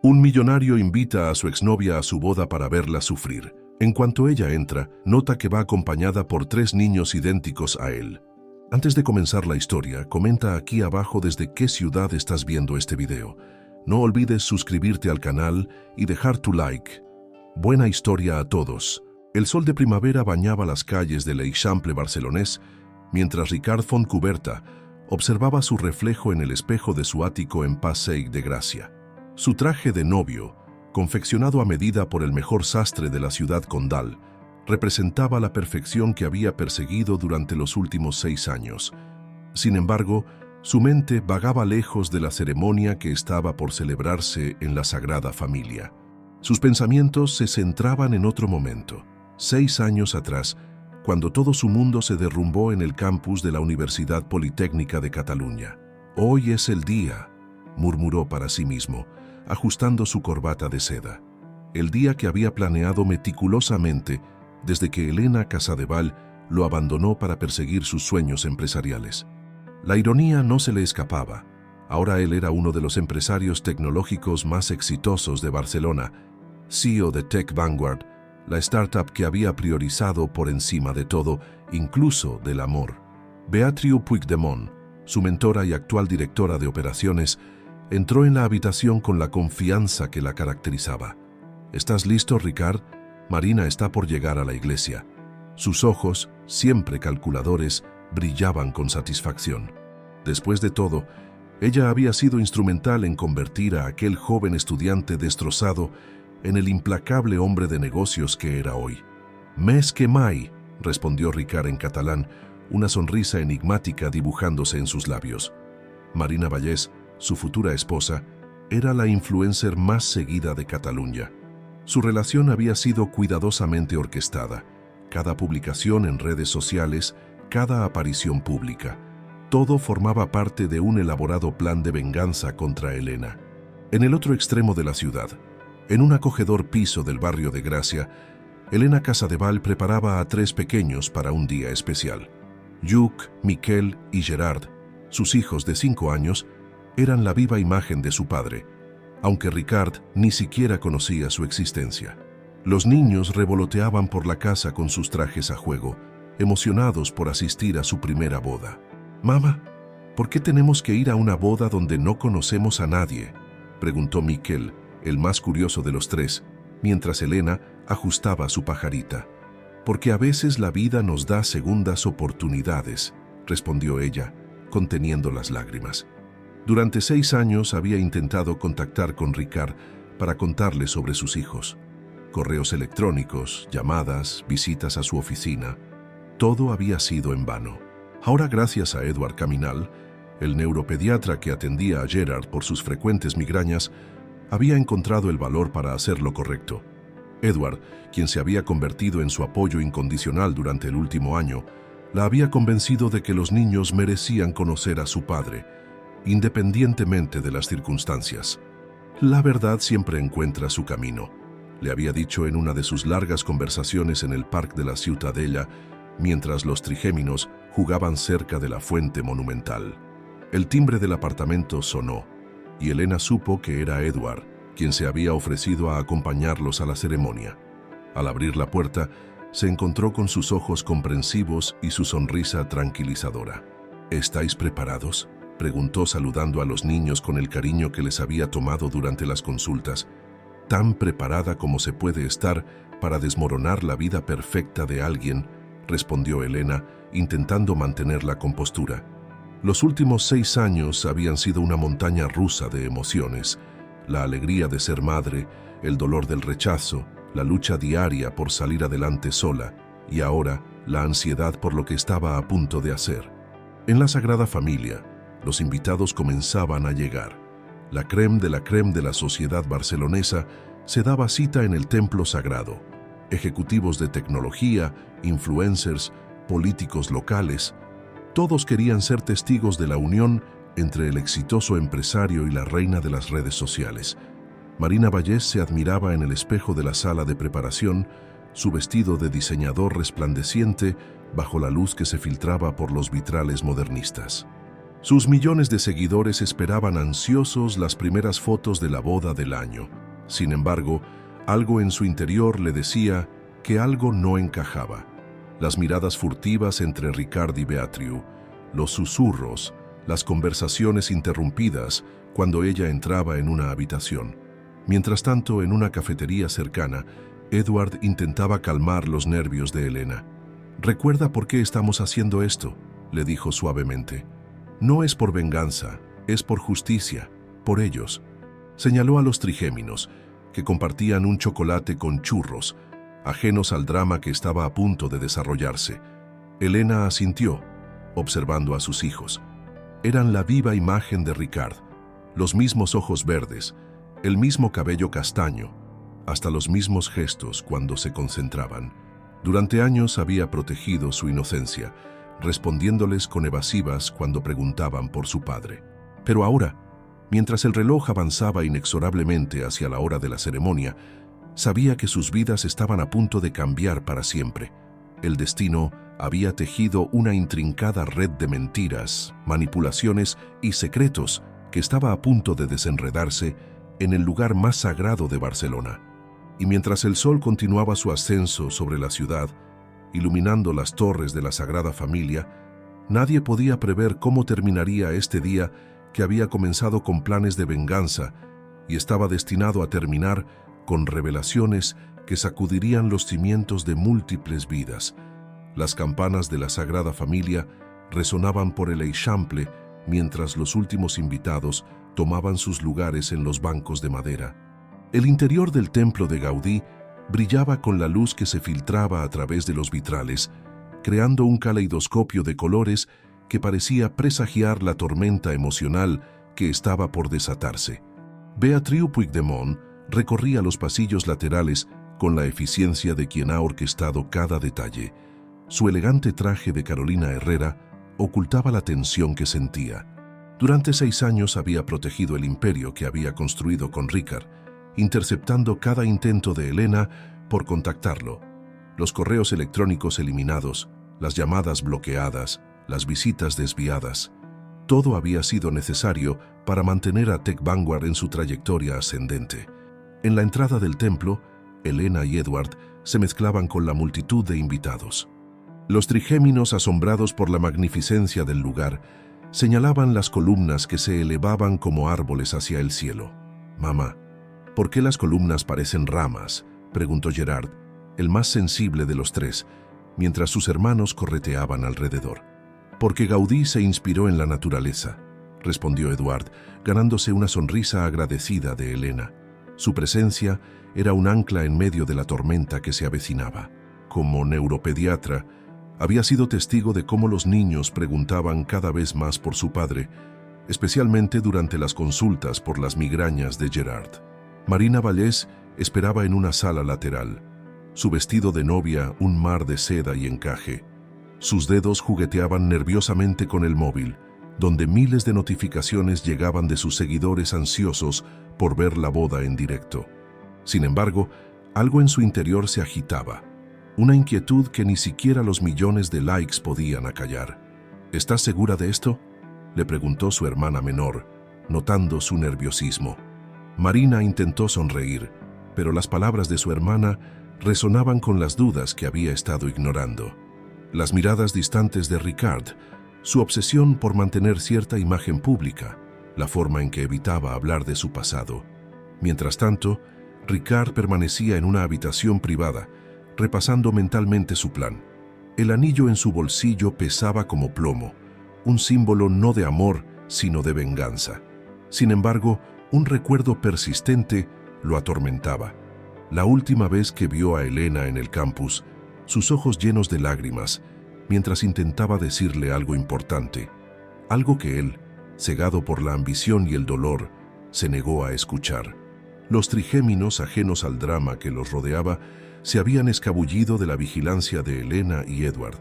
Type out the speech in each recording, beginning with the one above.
Un millonario invita a su exnovia a su boda para verla sufrir. En cuanto ella entra, nota que va acompañada por 3 niños idénticos a él. Antes de comenzar la historia, comenta aquí abajo desde qué ciudad estás viendo este video. No olvides suscribirte al canal y dejar tu like. Buena historia a todos. El sol de primavera bañaba las calles del Eixample barcelonés, mientras Ricard Fontcuberta observaba su reflejo en el espejo de su ático en Passeig de Gràcia. Su traje de novio, confeccionado a medida por el mejor sastre de la ciudad condal, representaba la perfección que había perseguido durante los últimos 6 años. Sin embargo, su mente vagaba lejos de la ceremonia que estaba por celebrarse en la Sagrada Familia. Sus pensamientos se centraban en otro momento, 6 años atrás, cuando todo su mundo se derrumbó en el campus de la Universidad Politécnica de Cataluña. «Hoy es el día», murmuró para sí mismo, ajustando su corbata de seda. El día que había planeado meticulosamente desde que Elena Casadevall lo abandonó para perseguir sus sueños empresariales. La ironía no se le escapaba. Ahora él era uno de los empresarios tecnológicos más exitosos de Barcelona, CEO de Tech Vanguard, la startup que había priorizado por encima de todo, incluso del amor. Beatriu Puigdemont, su mentora y actual directora de operaciones, entró en la habitación con la confianza que la caracterizaba. «¿Estás listo, Ricard? Marina está por llegar a la iglesia». Sus ojos, siempre calculadores, brillaban con satisfacción. Después de todo, ella había sido instrumental en convertir a aquel joven estudiante destrozado en el implacable hombre de negocios que era hoy. «Més que mai», respondió Ricard en catalán, una sonrisa enigmática dibujándose en sus labios. Marina Vallès, su futura esposa, era la influencer más seguida de Cataluña. Su relación había sido cuidadosamente orquestada. Cada publicación en redes sociales, cada aparición pública, todo formaba parte de un elaborado plan de venganza contra Elena. En el otro extremo de la ciudad, en un acogedor piso del barrio de Gràcia, Elena Casadevall preparaba a 3 pequeños para un día especial. Lluc, Miquel y Gerard, sus hijos de 5 años, eran la viva imagen de su padre, aunque Ricard ni siquiera conocía su existencia. Los niños revoloteaban por la casa con sus trajes a juego, emocionados por asistir a su primera boda. «Mamá, ¿por qué tenemos que ir a una boda donde no conocemos a nadie?», preguntó Miquel, el más curioso de los 3, mientras Elena ajustaba su pajarita. «Porque a veces la vida nos da segundas oportunidades», respondió ella, conteniendo las lágrimas. Durante 6 años había intentado contactar con Ricard para contarle sobre sus hijos. Correos electrónicos, llamadas, visitas a su oficina. Todo había sido en vano. Ahora, gracias a Edward Caminal, el neuropediatra que atendía a Gerard por sus frecuentes migrañas, había encontrado el valor para hacer lo correcto. Edward, quien se había convertido en su apoyo incondicional durante el último año, la había convencido de que los niños merecían conocer a su padre, independientemente de las circunstancias. «La verdad siempre encuentra su camino», le había dicho en una de sus largas conversaciones en el Parc de la Ciutadella, mientras los trigéminos jugaban cerca de la fuente monumental. El timbre del apartamento sonó, y Elena supo que era Edward, quien se había ofrecido a acompañarlos a la ceremonia. Al abrir la puerta, se encontró con sus ojos comprensivos y su sonrisa tranquilizadora. «¿Estáis preparados?», preguntó saludando a los niños con el cariño que les había tomado durante las consultas, tan preparada como se puede estar para desmoronar la vida perfecta de alguien, respondió Elena, intentando mantener la compostura. Los últimos 6 años habían sido una montaña rusa de emociones, la alegría de ser madre, el dolor del rechazo, la lucha diaria por salir adelante sola, y ahora la ansiedad por lo que estaba a punto de hacer. En la Sagrada Familia, los invitados comenzaban a llegar. La crème de la sociedad barcelonesa se daba cita en el templo sagrado. Ejecutivos de tecnología, influencers, políticos locales, todos querían ser testigos de la unión entre el exitoso empresario y la reina de las redes sociales. Marina Vallès se admiraba en el espejo de la sala de preparación, su vestido de diseñador resplandeciente bajo la luz que se filtraba por los vitrales modernistas. Sus millones de seguidores esperaban ansiosos las primeras fotos de la boda del año. Sin embargo, algo en su interior le decía que algo no encajaba. Las miradas furtivas entre Ricard y Beatriu, los susurros, las conversaciones interrumpidas cuando ella entraba en una habitación. Mientras tanto, en una cafetería cercana, Edward intentaba calmar los nervios de Elena. «¿Recuerda por qué estamos haciendo esto?», le dijo suavemente. «No es por venganza, es por justicia, por ellos». Señaló a los trigéminos, que compartían un chocolate con churros, ajenos al drama que estaba a punto de desarrollarse. Elena asintió, observando a sus hijos. Eran la viva imagen de Ricard, los mismos ojos verdes, el mismo cabello castaño, hasta los mismos gestos cuando se concentraban. Durante años había protegido su inocencia, respondiéndoles con evasivas cuando preguntaban por su padre. Pero ahora, mientras el reloj avanzaba inexorablemente hacia la hora de la ceremonia, sabía que sus vidas estaban a punto de cambiar para siempre. El destino había tejido una intrincada red de mentiras, manipulaciones y secretos que estaba a punto de desenredarse en el lugar más sagrado de Barcelona. Y mientras el sol continuaba su ascenso sobre la ciudad, iluminando las torres de la Sagrada Familia, nadie podía prever cómo terminaría este día que había comenzado con planes de venganza y estaba destinado a terminar con revelaciones que sacudirían los cimientos de múltiples vidas. Las campanas de la Sagrada Familia resonaban por el Eixample mientras los últimos invitados tomaban sus lugares en los bancos de madera. El interior del templo de Gaudí brillaba con la luz que se filtraba a través de los vitrales, creando un caleidoscopio de colores que parecía presagiar la tormenta emocional que estaba por desatarse. Beatriu Puigdemont recorría los pasillos laterales con la eficiencia de quien ha orquestado cada detalle. Su elegante traje de Carolina Herrera ocultaba la tensión que sentía. Durante 6 años había protegido el imperio que había construido con Ricard, interceptando cada intento de Elena por contactarlo. Los correos electrónicos eliminados, las llamadas bloqueadas, las visitas desviadas. Todo había sido necesario para mantener a Tech Vanguard en su trayectoria ascendente. En la entrada del templo, Elena y Edward se mezclaban con la multitud de invitados. Los trigéminos, asombrados por la magnificencia del lugar, señalaban las columnas que se elevaban como árboles hacia el cielo. «Mamá, ¿por qué las columnas parecen ramas?», preguntó Gerard, el más sensible de los tres, mientras sus hermanos correteaban alrededor. «Porque Gaudí se inspiró en la naturaleza», respondió Edward, ganándose una sonrisa agradecida de Elena. Su presencia era un ancla en medio de la tormenta que se avecinaba. Como neuropediatra, había sido testigo de cómo los niños preguntaban cada vez más por su padre, especialmente durante las consultas por las migrañas de Gerard. Marina Vallès esperaba en una sala lateral, su vestido de novia un mar de seda y encaje. Sus dedos jugueteaban nerviosamente con el móvil, donde miles de notificaciones llegaban de sus seguidores ansiosos por ver la boda en directo. Sin embargo, algo en su interior se agitaba, una inquietud que ni siquiera los millones de likes podían acallar. «¿Estás segura de esto?», le preguntó su hermana menor, notando su nerviosismo. Marina intentó sonreír, pero las palabras de su hermana resonaban con las dudas que había estado ignorando. Las miradas distantes de Ricard, su obsesión por mantener cierta imagen pública, la forma en que evitaba hablar de su pasado. Mientras tanto, Ricard permanecía en una habitación privada, repasando mentalmente su plan. El anillo en su bolsillo pesaba como plomo, un símbolo no de amor, sino de venganza. Sin embargo, un recuerdo persistente lo atormentaba. La última vez que vio a Elena en el campus, sus ojos llenos de lágrimas, mientras intentaba decirle algo importante, algo que él, cegado por la ambición y el dolor, se negó a escuchar. Los trigéminos, ajenos al drama que los rodeaba, se habían escabullido de la vigilancia de Elena y Edward,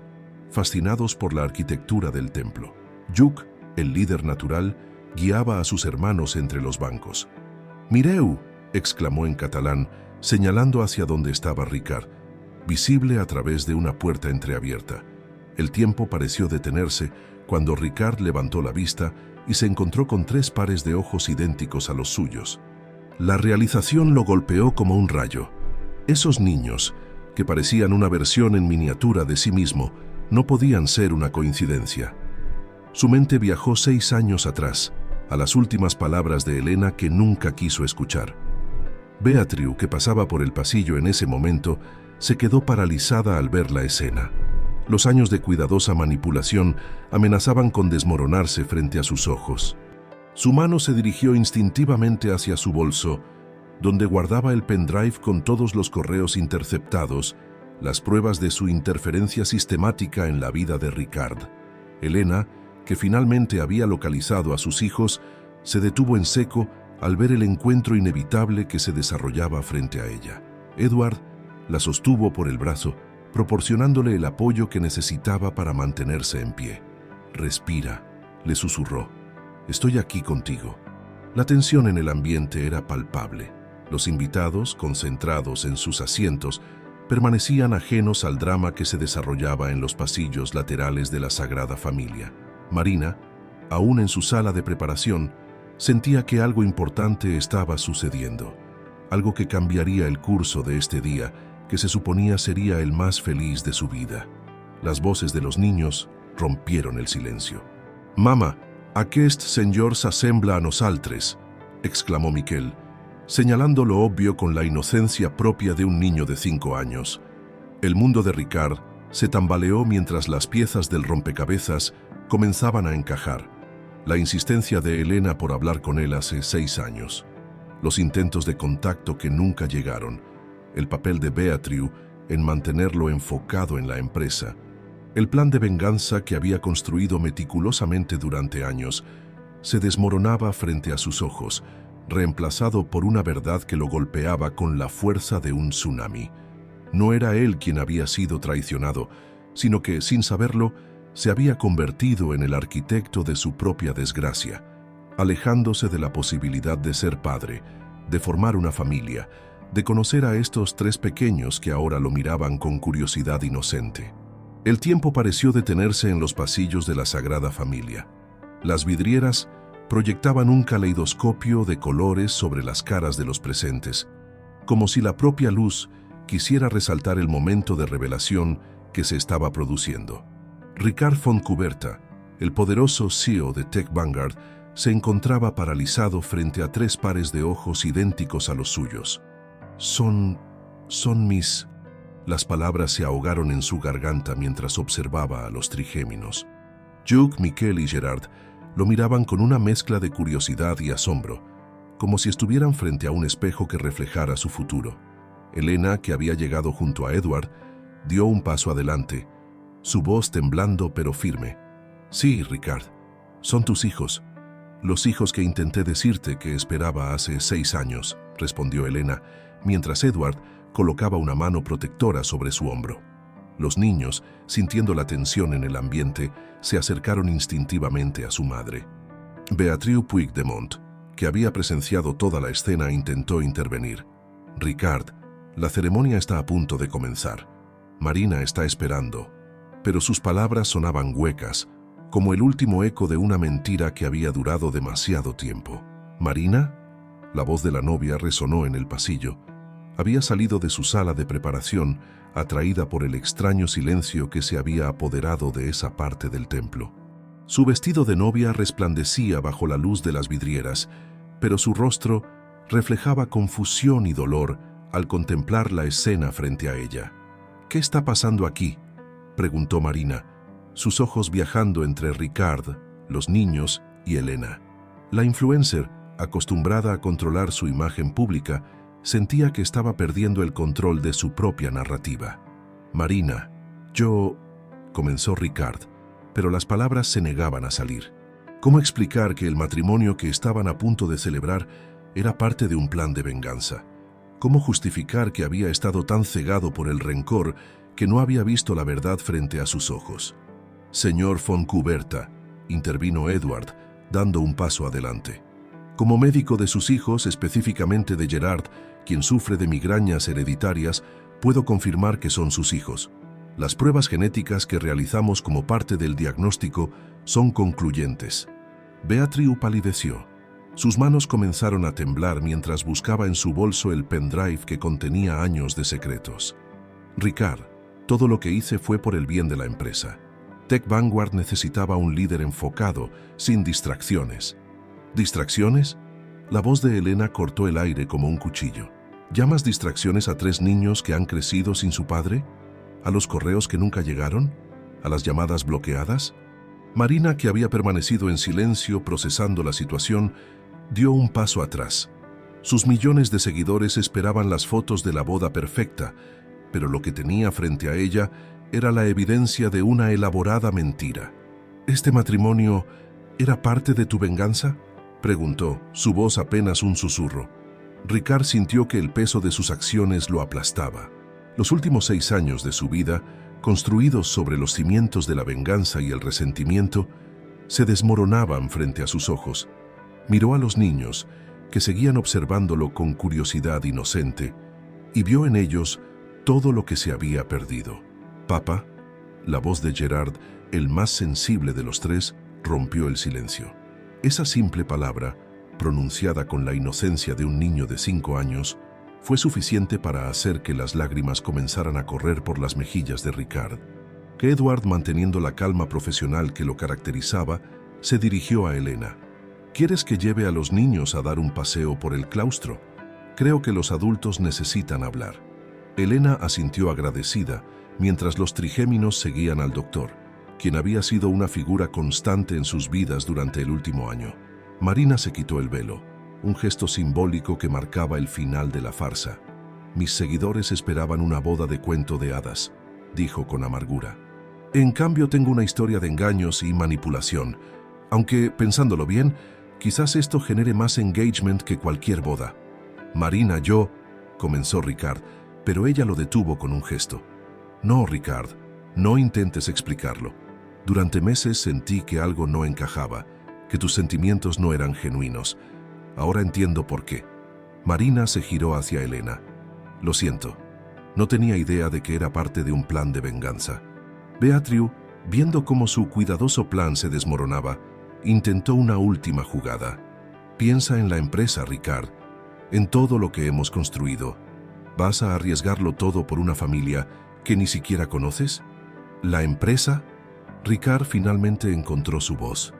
fascinados por la arquitectura del templo. Lluc, el líder natural, guiaba a sus hermanos entre los bancos. «Mireu», exclamó en catalán, señalando hacia donde estaba Ricard, visible a través de una puerta entreabierta. El tiempo pareció detenerse cuando Ricard levantó la vista y se encontró con 3 pares de ojos idénticos a los suyos. La realización lo golpeó como un rayo. Esos niños, que parecían una versión en miniatura de sí mismo, no podían ser una coincidencia. Su mente viajó 6 años atrás, a las últimas palabras de Elena que nunca quiso escuchar. Beatriu, que pasaba por el pasillo en ese momento, se quedó paralizada al ver la escena. Los años de cuidadosa manipulación amenazaban con desmoronarse frente a sus ojos. Su mano se dirigió instintivamente hacia su bolso, donde guardaba el pendrive con todos los correos interceptados, las pruebas de su interferencia sistemática en la vida de Ricard. Elena, que finalmente había localizado a sus hijos, se detuvo en seco al ver el encuentro inevitable que se desarrollaba frente a ella. Edward la sostuvo por el brazo, proporcionándole el apoyo que necesitaba para mantenerse en pie. «Respira», le susurró. «Estoy aquí contigo». La tensión en el ambiente era palpable. Los invitados, concentrados en sus asientos, permanecían ajenos al drama que se desarrollaba en los pasillos laterales de la Sagrada Familia. Marina, aún en su sala de preparación, sentía que algo importante estaba sucediendo, algo que cambiaría el curso de este día, que se suponía sería el más feliz de su vida. Las voces de los niños rompieron el silencio. «Mama, aquest senyor s'assembla a nosaltres», exclamó Miquel, señalando lo obvio con la inocencia propia de un niño de 5 años. El mundo de Ricard se tambaleó mientras las piezas del rompecabezas comenzaban a encajar. La insistencia de Elena por hablar con él hace 6 años. Los intentos de contacto que nunca llegaron. El papel de Beatriu en mantenerlo enfocado en la empresa. El plan de venganza que había construido meticulosamente durante años se desmoronaba frente a sus ojos, reemplazado por una verdad que lo golpeaba con la fuerza de un tsunami. No era él quien había sido traicionado, sino que, sin saberlo, se había convertido en el arquitecto de su propia desgracia, alejándose de la posibilidad de ser padre, de formar una familia, de conocer a estos 3 pequeños que ahora lo miraban con curiosidad inocente. El tiempo pareció detenerse en los pasillos de la Sagrada Familia. Las vidrieras proyectaban un caleidoscopio de colores sobre las caras de los presentes, como si la propia luz quisiera resaltar el momento de revelación que se estaba produciendo. Ricard Fontcuberta, el poderoso CEO de Tech Vanguard, se encontraba paralizado frente a 3 pares de ojos idénticos a los suyos. Son mis... Las palabras se ahogaron en su garganta mientras observaba a los trigéminos. Hugh, Miquel y Gerard lo miraban con una mezcla de curiosidad y asombro, como si estuvieran frente a un espejo que reflejara su futuro. Elena, que había llegado junto a Edward, dio un paso adelante, su voz temblando pero firme. «Sí, Ricard, son tus hijos. Los hijos que intenté decirte que esperaba hace 6 años», respondió Elena, mientras Edward colocaba una mano protectora sobre su hombro. Los niños, sintiendo la tensión en el ambiente, se acercaron instintivamente a su madre. Beatriu Puigdemont, que había presenciado toda la escena, intentó intervenir. «Ricard, la ceremonia está a punto de comenzar. Marina está esperando». Pero sus palabras sonaban huecas, como el último eco de una mentira que había durado demasiado tiempo. «¿Marina?». La voz de la novia resonó en el pasillo. Había salido de su sala de preparación, atraída por el extraño silencio que se había apoderado de esa parte del templo. Su vestido de novia resplandecía bajo la luz de las vidrieras, pero su rostro reflejaba confusión y dolor al contemplar la escena frente a ella. «¿Qué está pasando aquí?», preguntó Marina, sus ojos viajando entre Ricard, los niños y Elena. La influencer, acostumbrada a controlar su imagen pública, sentía que estaba perdiendo el control de su propia narrativa. «Marina, comenzó Ricard, pero las palabras se negaban a salir. ¿Cómo explicar que el matrimonio que estaban a punto de celebrar era parte de un plan de venganza? ¿Cómo justificar que había estado tan cegado por el rencor que no había visto la verdad frente a sus ojos? «Señor Fontcuberta», intervino Edward, dando un paso adelante. «Como médico de sus hijos, específicamente de Gerard, quien sufre de migrañas hereditarias, puedo confirmar que son sus hijos. Las pruebas genéticas que realizamos como parte del diagnóstico Son concluyentes. Beatriu palideció. Sus manos comenzaron a temblar mientras buscaba en su bolso el pendrive que contenía años de secretos. Ricard, todo lo que hice fue por el bien de la empresa. Tech Vanguard necesitaba un líder enfocado, sin distracciones. ¿Distracciones? La voz de Elena cortó el aire como un cuchillo. ¿Llamas distracciones a 3 niños que han crecido sin su padre? ¿A los correos que nunca llegaron? ¿A las llamadas bloqueadas? Marina, que había permanecido en silencio procesando la situación, dio un paso atrás. Sus millones de seguidores esperaban las fotos de la boda perfecta, pero lo que tenía frente a ella era la evidencia de una elaborada mentira. ¿Este matrimonio era parte de tu venganza?, preguntó, su voz apenas un susurro. Ricard sintió que el peso de sus acciones lo aplastaba. Los últimos 6 años de su vida, construidos sobre los cimientos de la venganza y el resentimiento, se desmoronaban frente a sus ojos. Miró a los niños, que seguían observándolo con curiosidad inocente, y vio en ellos todo lo que se había perdido. «Papá», la voz de Gerard, el más sensible de los 3, rompió el silencio. Esa simple palabra, pronunciada con la inocencia de un niño de 5 años, fue suficiente para hacer que las lágrimas comenzaran a correr por las mejillas de Ricard. Que Edward, manteniendo la calma profesional que lo caracterizaba, se dirigió a Elena. ¿Quieres que lleve a los niños a dar un paseo por el claustro? Creo que los adultos necesitan hablar. Elena asintió agradecida, mientras los trigéminos seguían al doctor, quien había sido una figura constante en sus vidas durante el último año. Marina se quitó el velo, un gesto simbólico que marcaba el final de la farsa. Mis seguidores esperaban una boda de cuento de hadas, dijo con amargura. En cambio, tengo una historia de engaños y manipulación, aunque, pensándolo bien, quizás esto genere más engagement que cualquier boda. Marina, comenzó Ricard, pero ella lo detuvo con un gesto. No, Ricard, no intentes explicarlo. Durante meses sentí que algo no encajaba, que tus sentimientos no eran genuinos. Ahora entiendo por qué. Marina se giró hacia Elena. Lo siento. No tenía idea de que era parte de un plan de venganza. Beatriu, viendo cómo su cuidadoso plan se desmoronaba, intentó una última jugada. Piensa en la empresa, Ricard, en todo lo que hemos construido. ¿Vas a arriesgarlo todo por una familia que ni siquiera conoces? ¿La empresa? Ricard finalmente encontró su voz.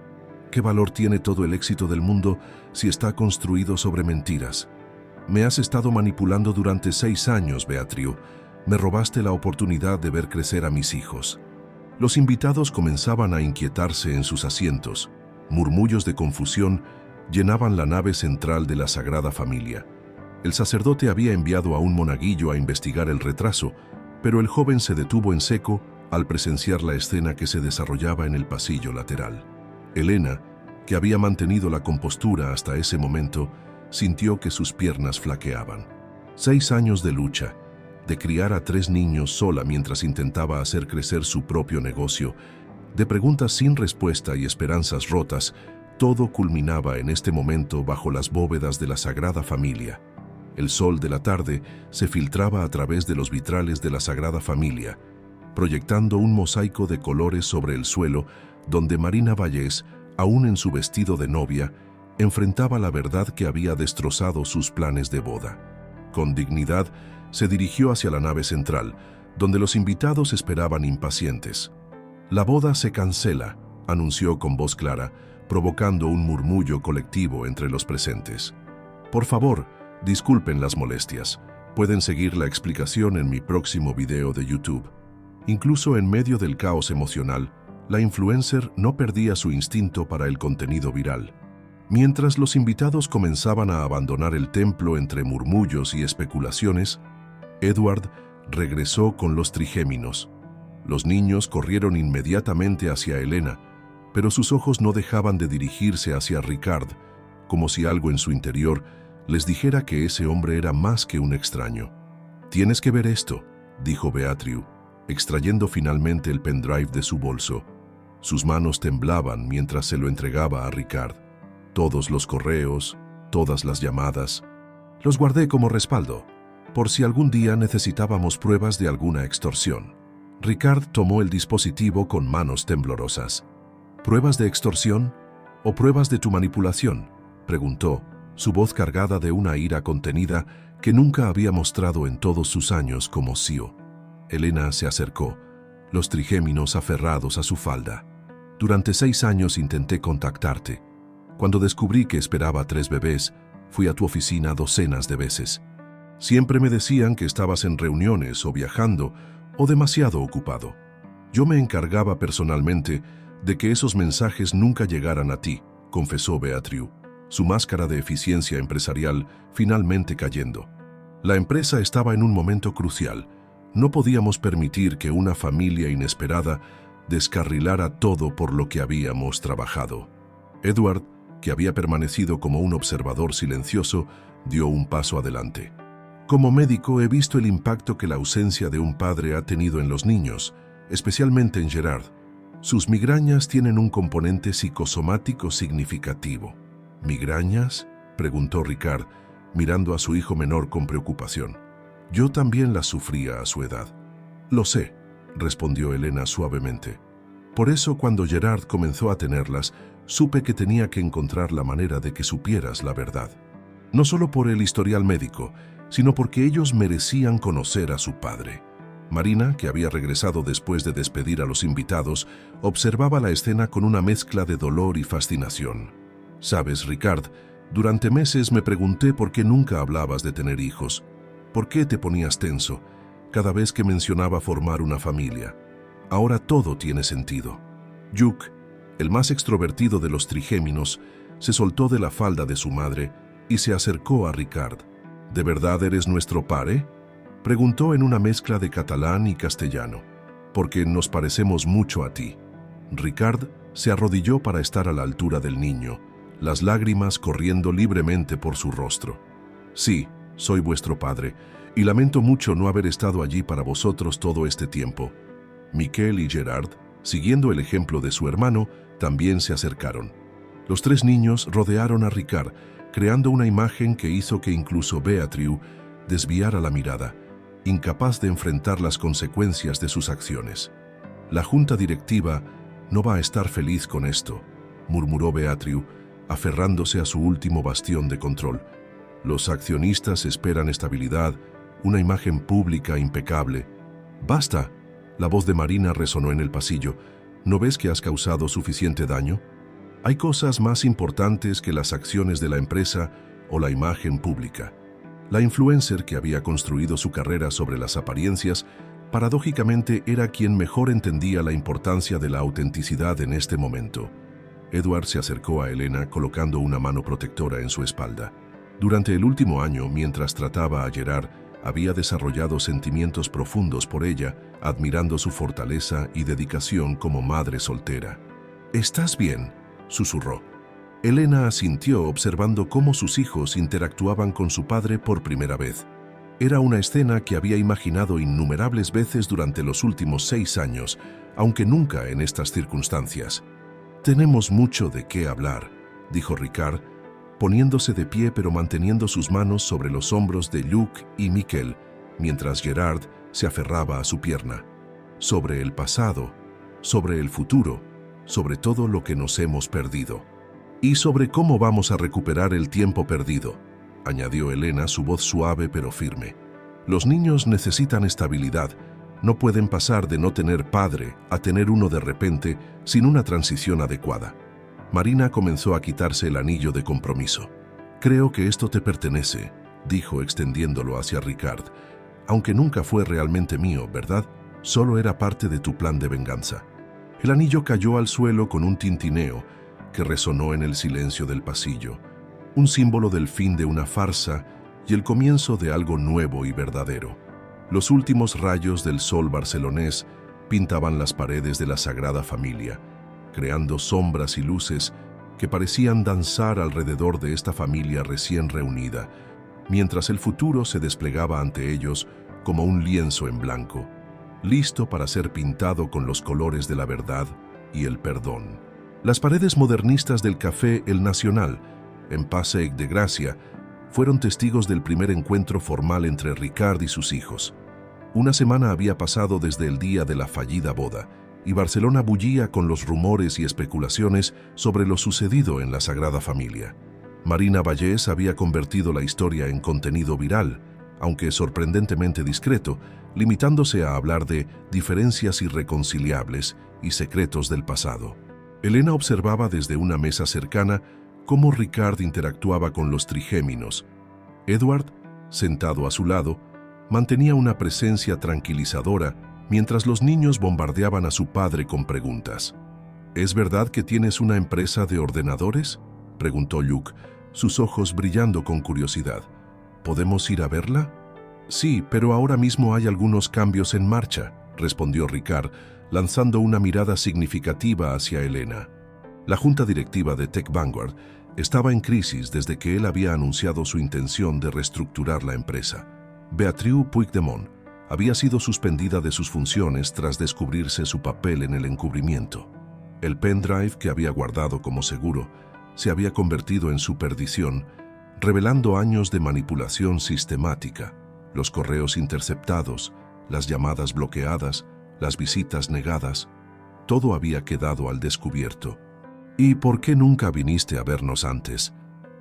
¿Qué valor tiene todo el éxito del mundo si está construido sobre mentiras? Me has estado manipulando durante 6 años, Beatriu. Me robaste la oportunidad de ver crecer a mis hijos. Los invitados comenzaban a inquietarse en sus asientos. Murmullos de confusión llenaban la nave central de la Sagrada Familia. El sacerdote había enviado a un monaguillo a investigar el retraso, pero el joven se detuvo en seco al presenciar la escena que se desarrollaba en el pasillo lateral. Elena, que había mantenido la compostura hasta ese momento, sintió que sus piernas flaqueaban. 6 años de lucha, de criar a 3 niños sola mientras intentaba hacer crecer su propio negocio, de preguntas sin respuesta y esperanzas rotas, todo culminaba en este momento bajo las bóvedas de la Sagrada Familia. El sol de la tarde se filtraba a través de los vitrales de la Sagrada Familia, proyectando un mosaico de colores sobre el suelo donde Marina Vallés, aún en su vestido de novia, enfrentaba la verdad que había destrozado sus planes de boda. Con dignidad, se dirigió hacia la nave central, donde los invitados esperaban impacientes. «La boda se cancela», anunció con voz clara, provocando un murmullo colectivo entre los presentes. «Por favor, disculpen las molestias. Pueden seguir la explicación en mi próximo video de YouTube». Incluso en medio del caos emocional, la influencer no perdía su instinto para el contenido viral. Mientras los invitados comenzaban a abandonar el templo entre murmullos y especulaciones, Edward regresó con los trigéminos. Los niños corrieron inmediatamente hacia Elena, pero sus ojos no dejaban de dirigirse hacia Ricard, como si algo en su interior les dijera que ese hombre era más que un extraño. «Tienes que ver esto», dijo Beatriu, extrayendo finalmente el pendrive de su bolso. Sus manos temblaban mientras se lo entregaba a Ricard. Todos los correos, todas las llamadas. Los guardé como respaldo, por si algún día necesitábamos pruebas de alguna extorsión. Ricard tomó el dispositivo con manos temblorosas. ¿Pruebas de extorsión o pruebas de tu manipulación?, preguntó, su voz cargada de una ira contenida que nunca había mostrado en todos sus años como CEO. Elena se acercó, los trigéminos aferrados a su falda. Durante 6 años intenté contactarte. Cuando descubrí que esperaba 3 bebés, fui a tu oficina docenas de veces. Siempre me decían que estabas en reuniones o viajando o demasiado ocupado. Yo me encargaba personalmente de que esos mensajes nunca llegaran a ti, confesó Beatriu, su máscara de eficiencia empresarial finalmente cayendo. La empresa estaba en un momento crucial. No podíamos permitir que una familia inesperada descarrilara todo por lo que habíamos trabajado. Edward, que había permanecido como un observador silencioso, dio un paso adelante. Como médico he visto el impacto que la ausencia de un padre ha tenido en los niños, especialmente en Gerard. Sus migrañas tienen un componente psicosomático significativo. ¿Migrañas?, preguntó Ricard, mirando a su hijo menor con preocupación. Yo también las sufría a su edad. Lo sé, respondió Elena suavemente. Por eso cuando Gerard comenzó a tenerlas, supe que tenía que encontrar la manera de que supieras la verdad. No solo por el historial médico, sino porque ellos merecían conocer a su padre. Marina, que había regresado después de despedir a los invitados, observaba la escena con una mezcla de dolor y fascinación. Sabes, Ricard, durante meses me pregunté por qué nunca hablabas de tener hijos. ¿Por qué te ponías tenso cada vez que mencionaba formar una familia? Ahora todo tiene sentido. Yuk, el más extrovertido de los trigéminos, se soltó de la falda de su madre y se acercó a Ricard. ¿De verdad eres nuestro pare?, preguntó en una mezcla de catalán y castellano. Porque nos parecemos mucho a ti. Ricard se arrodilló para estar a la altura del niño, las lágrimas corriendo libremente por su rostro. Sí, soy vuestro padre, y lamento mucho no haber estado allí para vosotros todo este tiempo. Miquel y Gerard, siguiendo el ejemplo de su hermano, también se acercaron. Los 3 niños rodearon a Ricard, creando una imagen que hizo que incluso Beatriu desviara la mirada, incapaz de enfrentar las consecuencias de sus acciones. La junta directiva no va a estar feliz con esto, murmuró Beatriu, aferrándose a su último bastión de control. Los accionistas esperan estabilidad, una imagen pública impecable. ¡Basta! La voz de Marina resonó en el pasillo. ¿No ves que has causado suficiente daño? Hay cosas más importantes que las acciones de la empresa o la imagen pública. La influencer que había construido su carrera sobre las apariencias, paradójicamente era quien mejor entendía la importancia de la autenticidad en este momento. Edward se acercó a Elena colocando una mano protectora en su espalda. Durante el último año, mientras trataba a Gerard, había desarrollado sentimientos profundos por ella, admirando su fortaleza y dedicación como madre soltera. «¿Estás bien?», susurró. Elena asintió observando cómo sus hijos interactuaban con su padre por primera vez. Era una escena que había imaginado innumerables veces durante los últimos 6 años, aunque nunca en estas circunstancias. «Tenemos mucho de qué hablar», dijo Ricard, poniéndose de pie pero manteniendo sus manos sobre los hombros de Luc y Miquel, mientras Gerard se aferraba a su pierna. «Sobre el pasado, sobre el futuro, sobre todo lo que nos hemos perdido. Y sobre cómo vamos a recuperar el tiempo perdido», añadió Elena, su voz suave pero firme. «Los niños necesitan estabilidad. No pueden pasar de no tener padre a tener uno de repente sin una transición adecuada». Marina comenzó a quitarse el anillo de compromiso. «Creo que esto te pertenece», dijo extendiéndolo hacia Ricard. «Aunque nunca fue realmente mío, ¿verdad? Solo era parte de tu plan de venganza». El anillo cayó al suelo con un tintineo que resonó en el silencio del pasillo, un símbolo del fin de una farsa y el comienzo de algo nuevo y verdadero. Los últimos rayos del sol barcelonés pintaban las paredes de la Sagrada Familia, creando sombras y luces que parecían danzar alrededor de esta familia recién reunida, mientras el futuro se desplegaba ante ellos como un lienzo en blanco, listo para ser pintado con los colores de la verdad y el perdón. Las paredes modernistas del café El Nacional, en Passeig de Gracia, fueron testigos del primer encuentro formal entre Ricard y sus hijos. Una semana había pasado desde el día de la fallida boda, y Barcelona bullía con los rumores y especulaciones sobre lo sucedido en la Sagrada Familia. Marina Vallés había convertido la historia en contenido viral, aunque sorprendentemente discreto, limitándose a hablar de diferencias irreconciliables y secretos del pasado. Elena observaba desde una mesa cercana cómo Ricard interactuaba con los trigéminos. Edward, sentado a su lado, mantenía una presencia tranquilizadora mientras los niños bombardeaban a su padre con preguntas. ¿Es verdad que tienes una empresa de ordenadores?, preguntó Luke, sus ojos brillando con curiosidad. ¿Podemos ir a verla? Sí, pero ahora mismo hay algunos cambios en marcha, respondió Ricard, lanzando una mirada significativa hacia Elena. La junta directiva de Tech Vanguard estaba en crisis desde que él había anunciado su intención de reestructurar la empresa. Beatriu Puigdemont había sido suspendida de sus funciones tras descubrirse su papel en el encubrimiento. El pendrive que había guardado como seguro se había convertido en su perdición, revelando años de manipulación sistemática, los correos interceptados, las llamadas bloqueadas, las visitas negadas. Todo había quedado al descubierto. ¿Y por qué nunca viniste a vernos antes?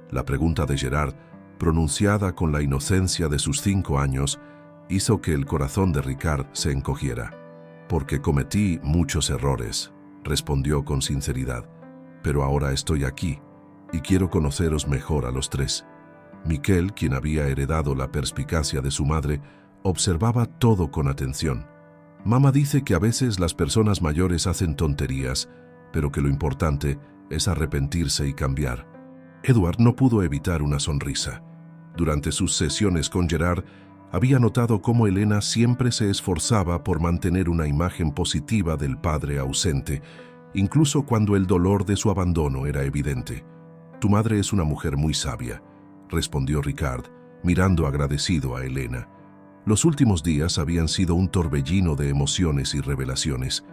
La pregunta de Gerard, pronunciada con la inocencia de sus 5 años, hizo que el corazón de Ricard se encogiera. Porque cometí muchos errores, respondió con sinceridad, pero ahora estoy aquí y quiero conoceros mejor a los 3. Miquel, quien había heredado la perspicacia de su madre, observaba todo con atención. Mamá dice que a veces las personas mayores hacen tonterías, pero que lo importante es arrepentirse y cambiar. Edward no pudo evitar una sonrisa. Durante sus sesiones con Gerard, había notado cómo Elena siempre se esforzaba por mantener una imagen positiva del padre ausente, incluso cuando el dolor de su abandono era evidente. «Tu madre es una mujer muy sabia», respondió Ricard, mirando agradecido a Elena. Los últimos días habían sido un torbellino de emociones y revelaciones.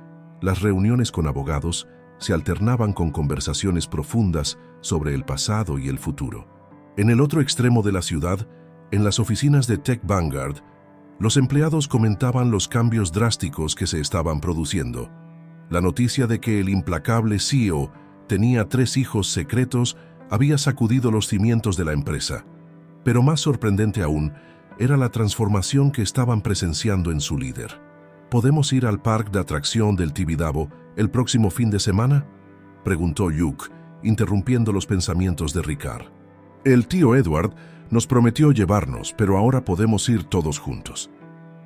Las reuniones con abogados se alternaban con conversaciones profundas sobre el pasado y el futuro. En el otro extremo de la ciudad, en las oficinas de Tech Vanguard, los empleados comentaban los cambios drásticos que se estaban produciendo. La noticia de que el implacable CEO tenía 3 hijos secretos había sacudido los cimientos de la empresa. Pero más sorprendente aún era la transformación que estaban presenciando en su líder. ¿Podemos ir al parque de atracción del Tibidabo el próximo fin de semana?, preguntó Luke, interrumpiendo los pensamientos de Ricard. El tío Edward nos prometió llevarnos, pero ahora podemos ir todos juntos.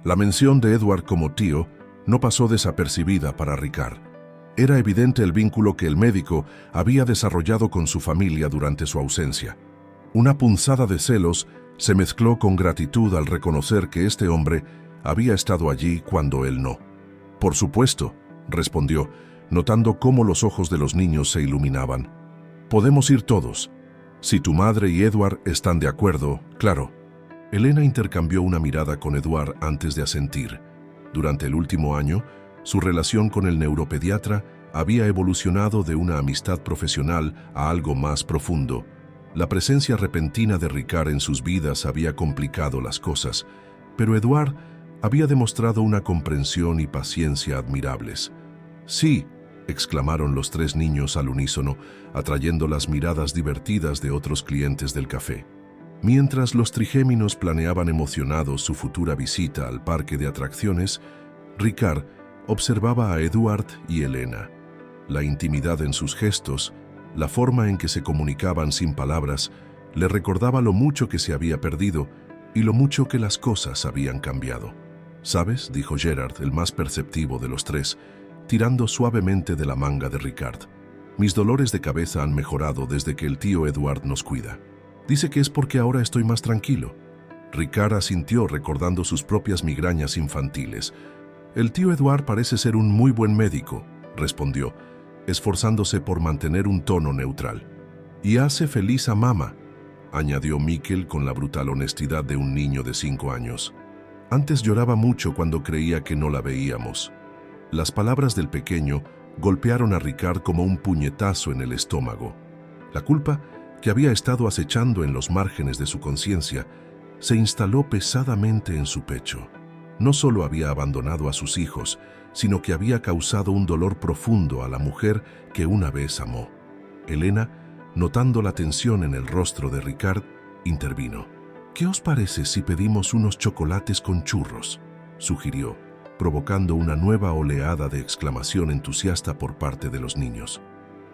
La mención de Edward como tío no pasó desapercibida para Ricard. Era evidente el vínculo que el médico había desarrollado con su familia durante su ausencia. Una punzada de celos se mezcló con gratitud al reconocer que este hombre había estado allí cuando él no. «Por supuesto», respondió, notando cómo los ojos de los niños se iluminaban. «Podemos ir todos. Si tu madre y Edward están de acuerdo, claro». Elena intercambió una mirada con Edward antes de asentir. Durante el último año, su relación con el neuropediatra había evolucionado de una amistad profesional a algo más profundo. La presencia repentina de Ricard en sus vidas había complicado las cosas, pero Edward había demostrado una comprensión y paciencia admirables. «Sí», exclamaron los 3 niños al unísono, atrayendo las miradas divertidas de otros clientes del café. Mientras los trigéminos planeaban emocionados su futura visita al parque de atracciones, Ricard observaba a Edward y Elena. La intimidad en sus gestos, la forma en que se comunicaban sin palabras, le recordaba lo mucho que se había perdido y lo mucho que las cosas habían cambiado. «¿Sabes?», dijo Gerard, el más perceptivo de los 3, tirando suavemente de la manga de Ricard. «Mis dolores de cabeza han mejorado desde que el tío Edward nos cuida. Dice que es porque ahora estoy más tranquilo». Ricard asintió recordando sus propias migrañas infantiles. «El tío Edward parece ser un muy buen médico», respondió, esforzándose por mantener un tono neutral. «Y hace feliz a mamá», añadió Miquel con la brutal honestidad de un niño de 5 años. «Antes lloraba mucho cuando creía que no la veíamos». Las palabras del pequeño golpearon a Ricard como un puñetazo en el estómago. La culpa, que había estado acechando en los márgenes de su conciencia, se instaló pesadamente en su pecho. No solo había abandonado a sus hijos, sino que había causado un dolor profundo a la mujer que una vez amó. Elena, notando la tensión en el rostro de Ricard, intervino. «¿Qué os parece si pedimos unos chocolates con churros?», sugirió, provocando una nueva oleada de exclamación entusiasta por parte de los niños.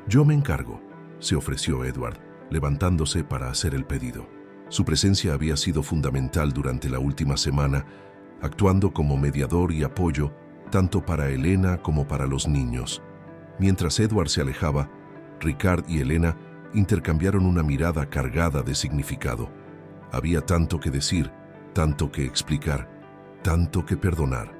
«Yo me encargo», se ofreció Edward, levantándose para hacer el pedido. Su presencia había sido fundamental durante la última semana, actuando como mediador y apoyo tanto para Elena como para los niños. Mientras Edward se alejaba, Ricard y Elena intercambiaron una mirada cargada de significado. Había tanto que decir, tanto que explicar, tanto que perdonar.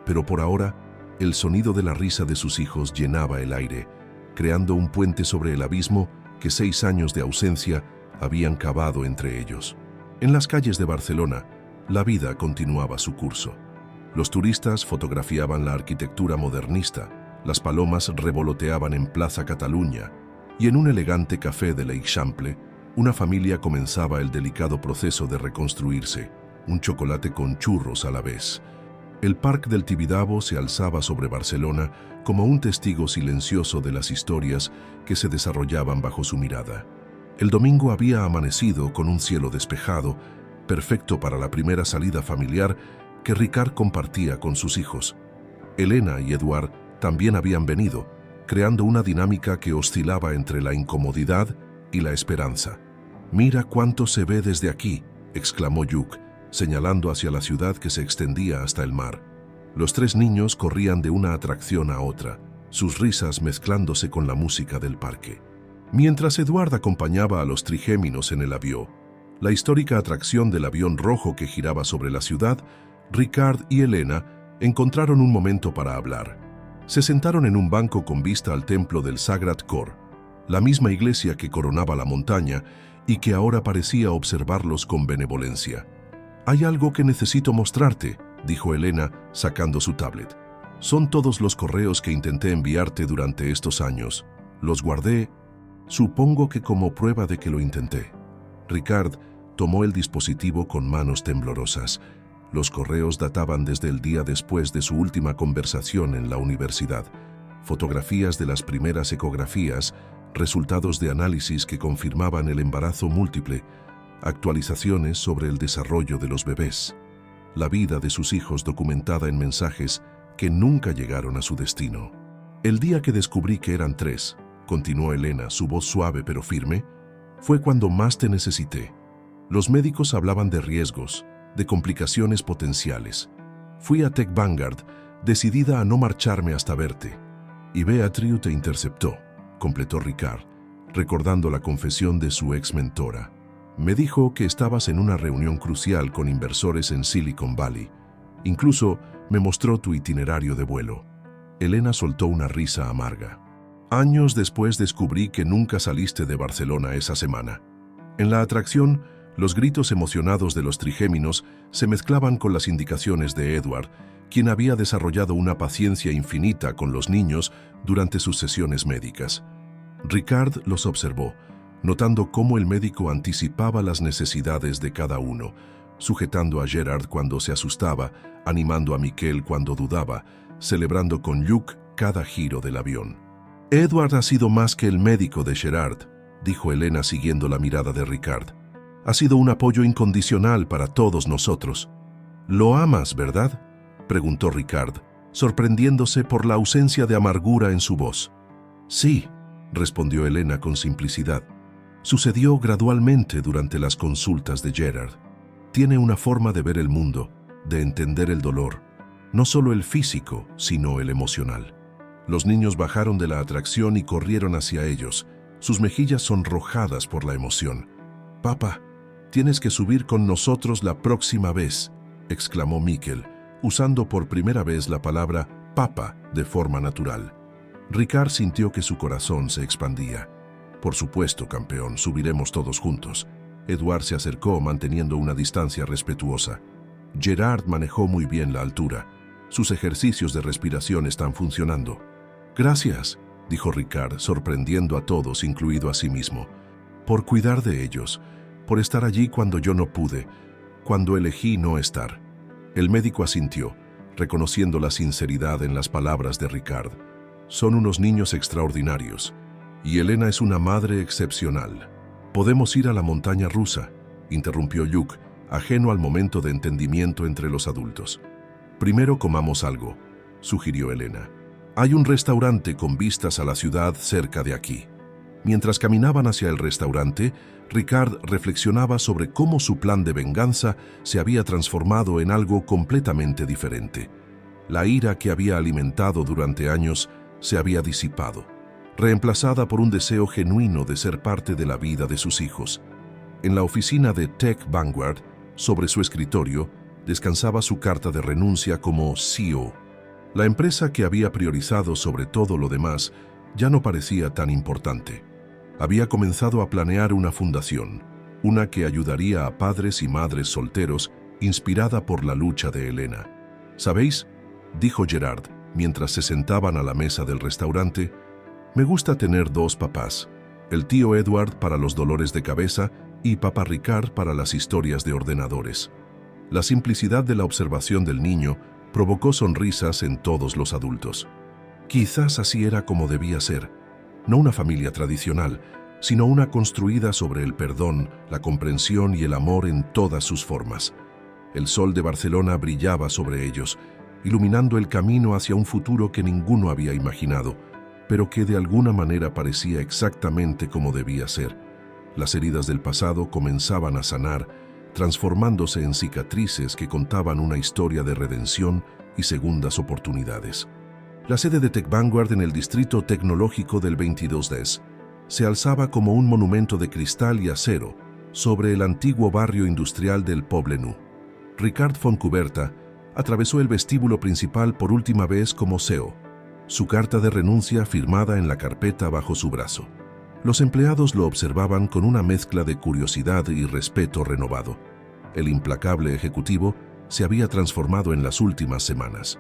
Pero por ahora, el sonido de la risa de sus hijos llenaba el aire, creando un puente sobre el abismo que 6 años de ausencia habían cavado entre ellos. En las calles de Barcelona, la vida continuaba su curso. Los turistas fotografiaban la arquitectura modernista, las palomas revoloteaban en Plaza Cataluña, y en un elegante café de l'Eixample, una familia comenzaba el delicado proceso de reconstruirse, un chocolate con churros a la vez. El Parc del Tibidabo se alzaba sobre Barcelona como un testigo silencioso de las historias que se desarrollaban bajo su mirada. El domingo había amanecido con un cielo despejado, perfecto para la primera salida familiar que Ricard compartía con sus hijos. Elena y Edward también habían venido, creando una dinámica que oscilaba entre la incomodidad y la esperanza. «Mira cuánto se ve desde aquí», exclamó Hugh, señalando hacia la ciudad que se extendía hasta el mar. Los 3 niños corrían de una atracción a otra, sus risas mezclándose con la música del parque. Mientras Edward acompañaba a los trigéminos en el avión, la histórica atracción del avión rojo que giraba sobre la ciudad, Ricard y Elena encontraron un momento para hablar. Se sentaron en un banco con vista al templo del Sagrat Cor, la misma iglesia que coronaba la montaña y que ahora parecía observarlos con benevolencia. «Hay algo que necesito mostrarte», dijo Elena, sacando su tablet. «Son todos los correos que intenté enviarte durante estos años. Los guardé, supongo que como prueba de que lo intenté». Ricard tomó el dispositivo con manos temblorosas. Los correos databan desde el día después de su última conversación en la universidad. Fotografías de las primeras ecografías, resultados de análisis que confirmaban el embarazo múltiple, actualizaciones sobre el desarrollo de los bebés, la vida de sus hijos documentada en mensajes que nunca llegaron a su destino. «El día que descubrí que eran 3», continuó Elena, su voz suave pero firme, «fue cuando más te necesité. Los médicos hablaban de riesgos, de complicaciones potenciales. Fui a Tech Vanguard, decidida a no marcharme hasta verte. Y Beatriu te interceptó», completó Ricard, recordando la confesión de su ex-mentora. «Me dijo que estabas en una reunión crucial con inversores en Silicon Valley. Incluso me mostró tu itinerario de vuelo». Elena soltó una risa amarga. «Años después descubrí que nunca saliste de Barcelona esa semana». En la atracción, los gritos emocionados de los trigéminos se mezclaban con las indicaciones de Edward, quien había desarrollado una paciencia infinita con los niños durante sus sesiones médicas. Ricard los observó, notando cómo el médico anticipaba las necesidades de cada uno, sujetando a Gerard cuando se asustaba, animando a Miquel cuando dudaba, celebrando con Luke cada giro del avión. «Edward ha sido más que el médico de Gerard», dijo Elena siguiendo la mirada de Ricard. «Ha sido un apoyo incondicional para todos nosotros». «Lo amas, ¿verdad?», preguntó Ricard, sorprendiéndose por la ausencia de amargura en su voz. «Sí», respondió Elena con simplicidad. «Sucedió gradualmente durante las consultas de Gerard. Tiene una forma de ver el mundo, de entender el dolor, no solo el físico, sino el emocional». Los niños bajaron de la atracción y corrieron hacia ellos, sus mejillas sonrojadas por la emoción. «Papá, tienes que subir con nosotros la próxima vez», exclamó Miquel, usando por primera vez la palabra «papa» de forma natural. Ricard sintió que su corazón se expandía. «Por supuesto, campeón, subiremos todos juntos». Edward se acercó manteniendo una distancia respetuosa. «Gerard manejó muy bien la altura. Sus ejercicios de respiración están funcionando». «Gracias», dijo Ricard, sorprendiendo a todos, incluido a sí mismo. «Por cuidar de ellos, por estar allí cuando yo no pude, cuando elegí no estar». El médico asintió, reconociendo la sinceridad en las palabras de Ricard. Son unos niños extraordinarios, y Elena es una madre excepcional. «Podemos ir a la montaña rusa», interrumpió Luke, ajeno al momento de entendimiento entre los adultos. «Primero comamos algo», sugirió Elena. «Hay un restaurante con vistas a la ciudad cerca de aquí». Mientras caminaban hacia el restaurante, Ricard reflexionaba sobre cómo su plan de venganza se había transformado en algo completamente diferente. La ira que había alimentado durante años se había disipado, reemplazada por un deseo genuino de ser parte de la vida de sus hijos. En la oficina de Tech Vanguard, sobre su escritorio, descansaba su carta de renuncia como CEO. La empresa que había priorizado sobre todo lo demás ya no parecía tan importante. Había comenzado a planear una fundación, una que ayudaría a padres y madres solteros, inspirada por la lucha de Elena. «¿Sabéis?», dijo Gerard, mientras se sentaban a la mesa del restaurante, «me gusta tener dos papás, el tío Edward para los dolores de cabeza y papá Ricard para las historias de ordenadores». La simplicidad de la observación del niño provocó sonrisas en todos los adultos. Quizás así era como debía ser. No una familia tradicional, sino una construida sobre el perdón, la comprensión y el amor en todas sus formas. El sol de Barcelona brillaba sobre ellos, iluminando el camino hacia un futuro que ninguno había imaginado, pero que de alguna manera parecía exactamente como debía ser. Las heridas del pasado comenzaban a sanar, transformándose en cicatrices que contaban una historia de redención y segundas oportunidades. La sede de Tech Vanguard en el distrito tecnológico del 2210 se alzaba como un monumento de cristal y acero sobre el antiguo barrio industrial del Poble Nou. Ricard Fontcuberta atravesó el vestíbulo principal por última vez como CEO, su carta de renuncia firmada en la carpeta bajo su brazo. Los empleados lo observaban con una mezcla de curiosidad y respeto renovado. El implacable ejecutivo se había transformado en las últimas semanas.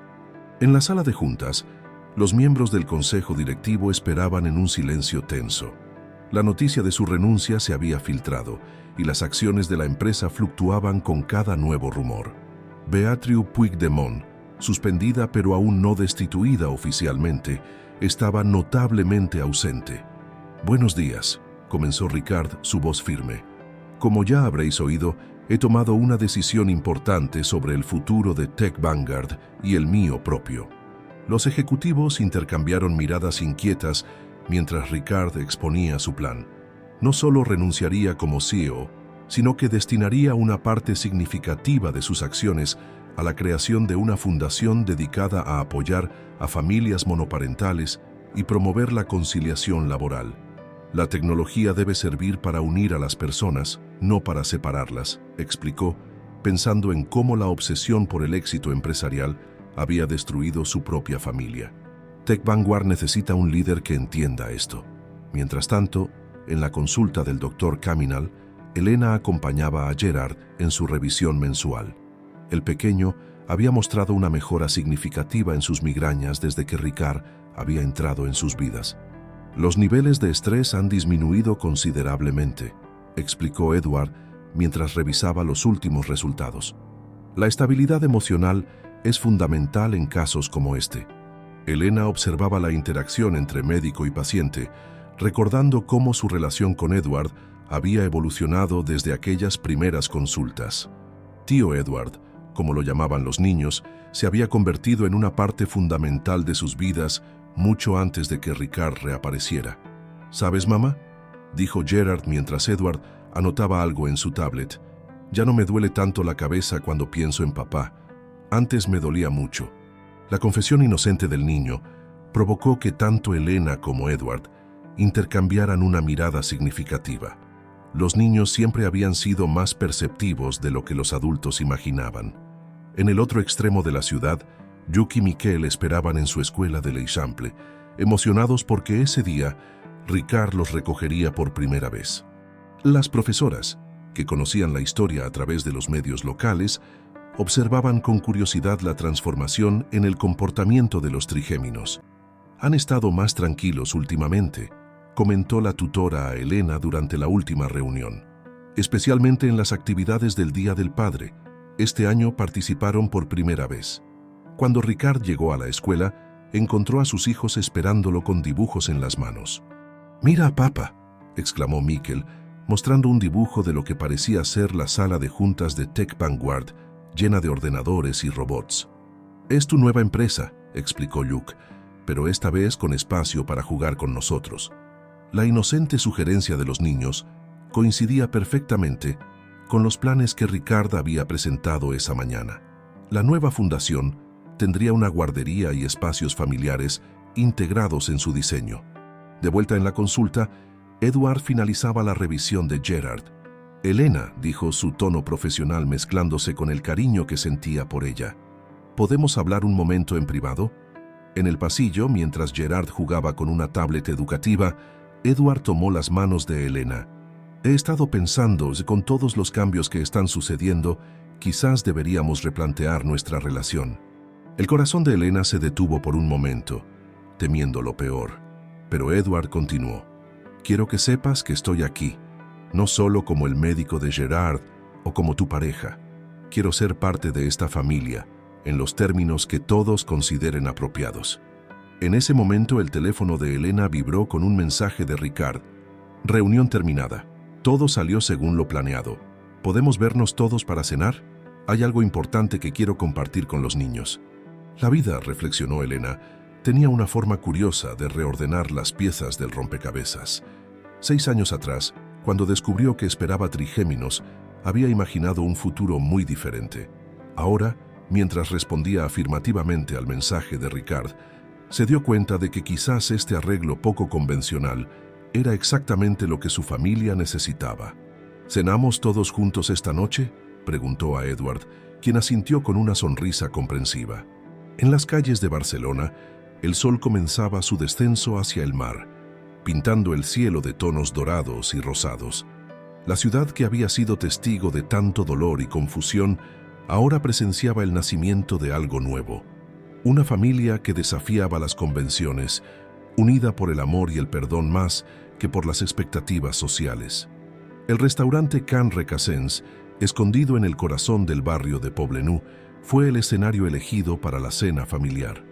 En la sala de juntas, los miembros del consejo directivo esperaban en un silencio tenso. La noticia de su renuncia se había filtrado y las acciones de la empresa fluctuaban con cada nuevo rumor. Beatriu Puigdemont, suspendida pero aún no destituida oficialmente, estaba notablemente ausente. «Buenos días», comenzó Ricard, su voz firme. «Como ya habréis oído, he tomado una decisión importante sobre el futuro de Tech Vanguard y el mío propio». Los ejecutivos intercambiaron miradas inquietas mientras Ricard exponía su plan. No solo renunciaría como CEO, sino que destinaría una parte significativa de sus acciones a la creación de una fundación dedicada a apoyar a familias monoparentales y promover la conciliación laboral. «La tecnología debe servir para unir a las personas, no para separarlas», explicó, pensando en cómo la obsesión por el éxito empresarial había destruido su propia familia. Tech Vanguard necesita un líder que entienda esto. Mientras tanto, en la consulta del Dr. Caminal, Elena acompañaba a Gerard en su revisión mensual. El pequeño había mostrado una mejora significativa en sus migrañas desde que Ricard había entrado en sus vidas. «Los niveles de estrés han disminuido considerablemente», explicó Edward mientras revisaba los últimos resultados. «La estabilidad emocional es fundamental en casos como este». Elena observaba la interacción entre médico y paciente, recordando cómo su relación con Edward había evolucionado desde aquellas primeras consultas. Tío Edward, como lo llamaban los niños, se había convertido en una parte fundamental de sus vidas mucho antes de que Ricard reapareciera. «¿Sabes, mamá?», dijo Gerard mientras Edward anotaba algo en su tablet. «Ya no me duele tanto la cabeza cuando pienso en papá. Antes me dolía mucho». La confesión inocente del niño provocó que tanto Elena como Edward intercambiaran una mirada significativa. Los niños siempre habían sido más perceptivos de lo que los adultos imaginaban. En el otro extremo de la ciudad, Luke y Miquel esperaban en su escuela de l'Eixample, emocionados porque ese día Ricard los recogería por primera vez. Las profesoras, que conocían la historia a través de los medios locales, observaban con curiosidad la transformación en el comportamiento de los trigéminos. «Han estado más tranquilos últimamente», comentó la tutora a Elena durante la última reunión. «Especialmente en las actividades del Día del Padre. Este año participaron por primera vez». Cuando Ricard llegó a la escuela, encontró a sus hijos esperándolo con dibujos en las manos. «Mira, papá», exclamó Mikkel, mostrando un dibujo de lo que parecía ser la sala de juntas de Tech Vanguard, llena de ordenadores y robots. «Es tu nueva empresa», explicó Luke, «pero esta vez con espacio para jugar con nosotros». La inocente sugerencia de los niños coincidía perfectamente con los planes que Ricard había presentado esa mañana. La nueva fundación tendría una guardería y espacios familiares integrados en su diseño. De vuelta en la consulta, Edward finalizaba la revisión de Gerard. «Elena», dijo su tono profesional mezclándose con el cariño que sentía por ella, «¿podemos hablar un momento en privado?» En el pasillo, mientras Gerard jugaba con una tablet educativa, Edward tomó las manos de Elena. «He estado pensando, con todos los cambios que están sucediendo, quizás deberíamos replantear nuestra relación». El corazón de Elena se detuvo por un momento, temiendo lo peor. Pero Edward continuó. «Quiero que sepas que estoy aquí, no solo como el médico de Gerard o como tu pareja. Quiero ser parte de esta familia, en los términos que todos consideren apropiados». En ese momento el teléfono de Elena vibró con un mensaje de Ricard. «Reunión terminada. Todo salió según lo planeado. ¿Podemos vernos todos para cenar? Hay algo importante que quiero compartir con los niños». La vida, reflexionó Elena, tenía una forma curiosa de reordenar las piezas del rompecabezas. 6 años atrás, cuando descubrió que esperaba trigéminos, había imaginado un futuro muy diferente. Ahora, mientras respondía afirmativamente al mensaje de Ricard, se dio cuenta de que quizás este arreglo poco convencional era exactamente lo que su familia necesitaba. «¿Cenamos todos juntos esta noche?», preguntó a Edward, quien asintió con una sonrisa comprensiva. En las calles de Barcelona, el sol comenzaba su descenso hacia el mar, pintando el cielo de tonos dorados y rosados. La ciudad que había sido testigo de tanto dolor y confusión, ahora presenciaba el nacimiento de algo nuevo. Una familia que desafiaba las convenciones, unida por el amor y el perdón más que por las expectativas sociales. El restaurante Can Requesens, escondido en el corazón del barrio de Poblenou, fue el escenario elegido para la cena familiar.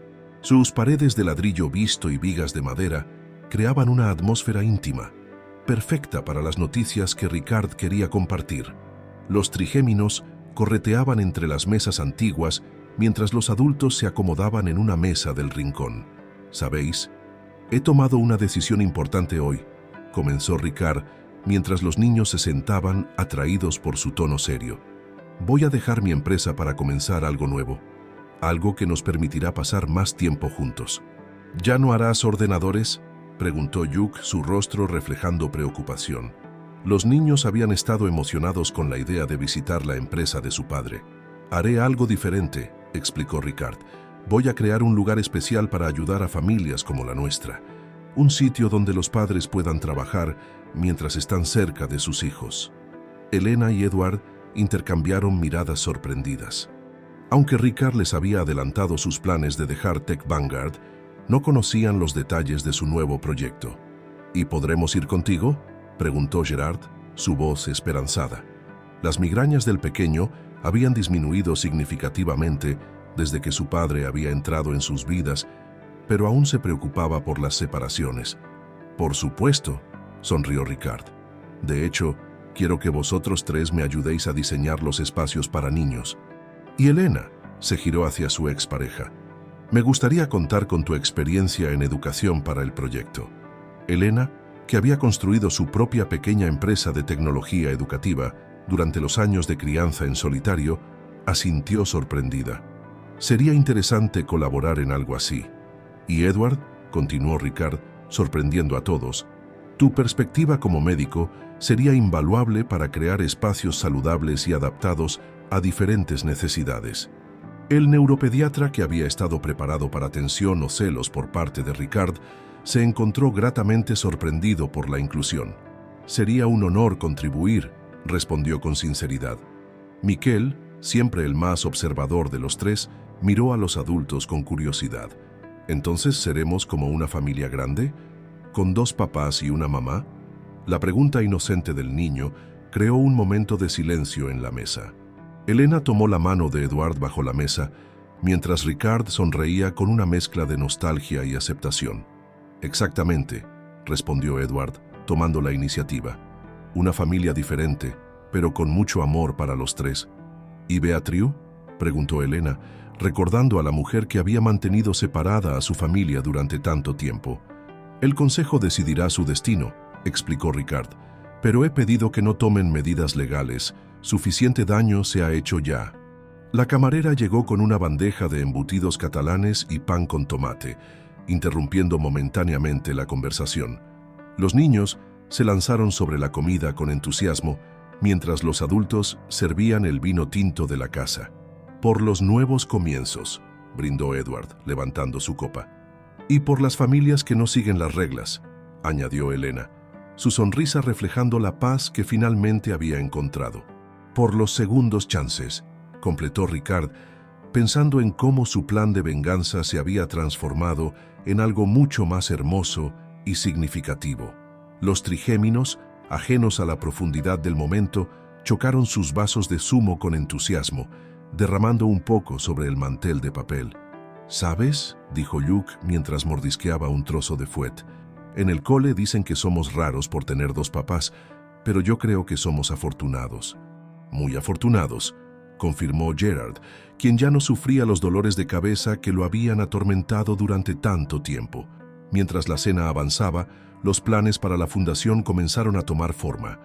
Sus paredes de ladrillo visto y vigas de madera creaban una atmósfera íntima, perfecta para las noticias que Ricard quería compartir. Los trigéminos correteaban entre las mesas antiguas mientras los adultos se acomodaban en una mesa del rincón. «¿Sabéis? He tomado una decisión importante hoy», comenzó Ricard mientras los niños se sentaban atraídos por su tono serio. «Voy a dejar mi empresa para comenzar algo nuevo, algo que nos permitirá pasar más tiempo juntos». «¿Ya no harás ordenadores?», preguntó Luke, su rostro reflejando preocupación. Los niños habían estado emocionados con la idea de visitar la empresa de su padre. «Haré algo diferente», explicó Ricard. «Voy a crear un lugar especial para ayudar a familias como la nuestra. Un sitio donde los padres puedan trabajar mientras están cerca de sus hijos». Elena y Edward intercambiaron miradas sorprendidas. Aunque Ricard les había adelantado sus planes de dejar Tech Vanguard, no conocían los detalles de su nuevo proyecto. «¿Y podremos ir contigo?», preguntó Gerard, su voz esperanzada. Las migrañas del pequeño habían disminuido significativamente desde que su padre había entrado en sus vidas, pero aún se preocupaba por las separaciones. «Por supuesto», sonrió Ricard. «De hecho, quiero que vosotros 3 me ayudéis a diseñar los espacios para niños». «Y Elena», se giró hacia su expareja, «me gustaría contar con tu experiencia en educación para el proyecto». Elena, que había construido su propia pequeña empresa de tecnología educativa durante los años de crianza en solitario, asintió sorprendida. «Sería interesante colaborar en algo así». «Y Edward», continuó Ricard, sorprendiendo a todos, «tu perspectiva como médico sería invaluable para crear espacios saludables y adaptados a diferentes necesidades». El neuropediatra, que había estado preparado para tensión o celos por parte de Ricard, se encontró gratamente sorprendido por la inclusión. «Sería un honor contribuir», respondió con sinceridad. Mikkel, siempre el más observador de los 3, miró a los adultos con curiosidad. «¿Entonces seremos como una familia grande? ¿Con 2 papás y una mamá?». La pregunta inocente del niño creó un momento de silencio en la mesa. Elena tomó la mano de Edward bajo la mesa, mientras Ricard sonreía con una mezcla de nostalgia y aceptación. «Exactamente», respondió Edward, tomando la iniciativa. «Una familia diferente, pero con mucho amor para los tres». «¿Y Beatriu?», preguntó Elena, recordando a la mujer que había mantenido separada a su familia durante tanto tiempo. «El consejo decidirá su destino», explicó Ricard, «pero he pedido que no tomen medidas legales. Suficiente daño se ha hecho ya». La camarera llegó con una bandeja de embutidos catalanes y pan con tomate, interrumpiendo momentáneamente la conversación. Los niños se lanzaron sobre la comida con entusiasmo, mientras los adultos servían el vino tinto de la casa. «Por los nuevos comienzos», brindó Edward, levantando su copa. «Y por las familias que no siguen las reglas», añadió Elena, su sonrisa reflejando la paz que finalmente había encontrado. «Por los segundos chances», completó Ricard, pensando en cómo su plan de venganza se había transformado en algo mucho más hermoso y significativo. Los trigéminos, ajenos a la profundidad del momento, chocaron sus vasos de zumo con entusiasmo, derramando un poco sobre el mantel de papel. «¿Sabes?», dijo Luke mientras mordisqueaba un trozo de fuet. «En el cole dicen que somos raros por tener dos papás, pero yo creo que somos afortunados». «Muy afortunados», confirmó Gerard, quien ya no sufría los dolores de cabeza que lo habían atormentado durante tanto tiempo. Mientras la cena avanzaba, los planes para la fundación comenzaron a tomar forma.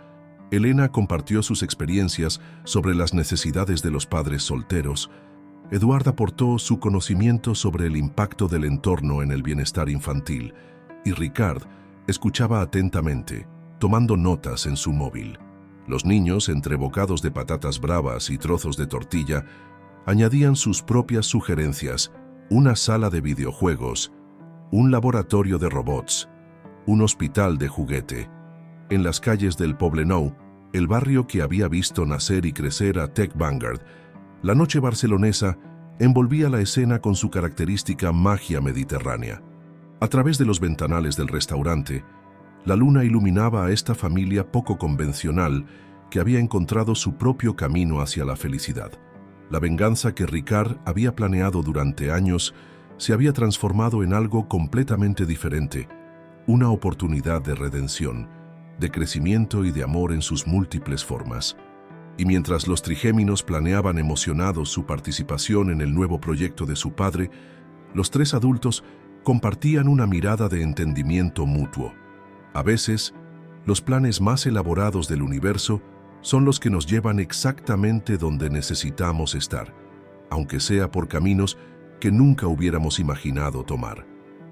Elena compartió sus experiencias sobre las necesidades de los padres solteros. Edward aportó su conocimiento sobre el impacto del entorno en el bienestar infantil, y Ricard escuchaba atentamente, tomando notas en su móvil. Los niños, entre bocados de patatas bravas y trozos de tortilla, añadían sus propias sugerencias: una sala de videojuegos, un laboratorio de robots, un hospital de juguete. En las calles del Poblenou, el barrio que había visto nacer y crecer a Tech Vanguard, la noche barcelonesa envolvía la escena con su característica magia mediterránea. A través de los ventanales del restaurante, la luna iluminaba a esta familia poco convencional que había encontrado su propio camino hacia la felicidad. La venganza que Ricard había planeado durante años se había transformado en algo completamente diferente, una oportunidad de redención, de crecimiento y de amor en sus múltiples formas. Y mientras los trigéminos planeaban emocionados su participación en el nuevo proyecto de su padre, los tres adultos compartían una mirada de entendimiento mutuo. A veces, los planes más elaborados del universo son los que nos llevan exactamente donde necesitamos estar, aunque sea por caminos que nunca hubiéramos imaginado tomar.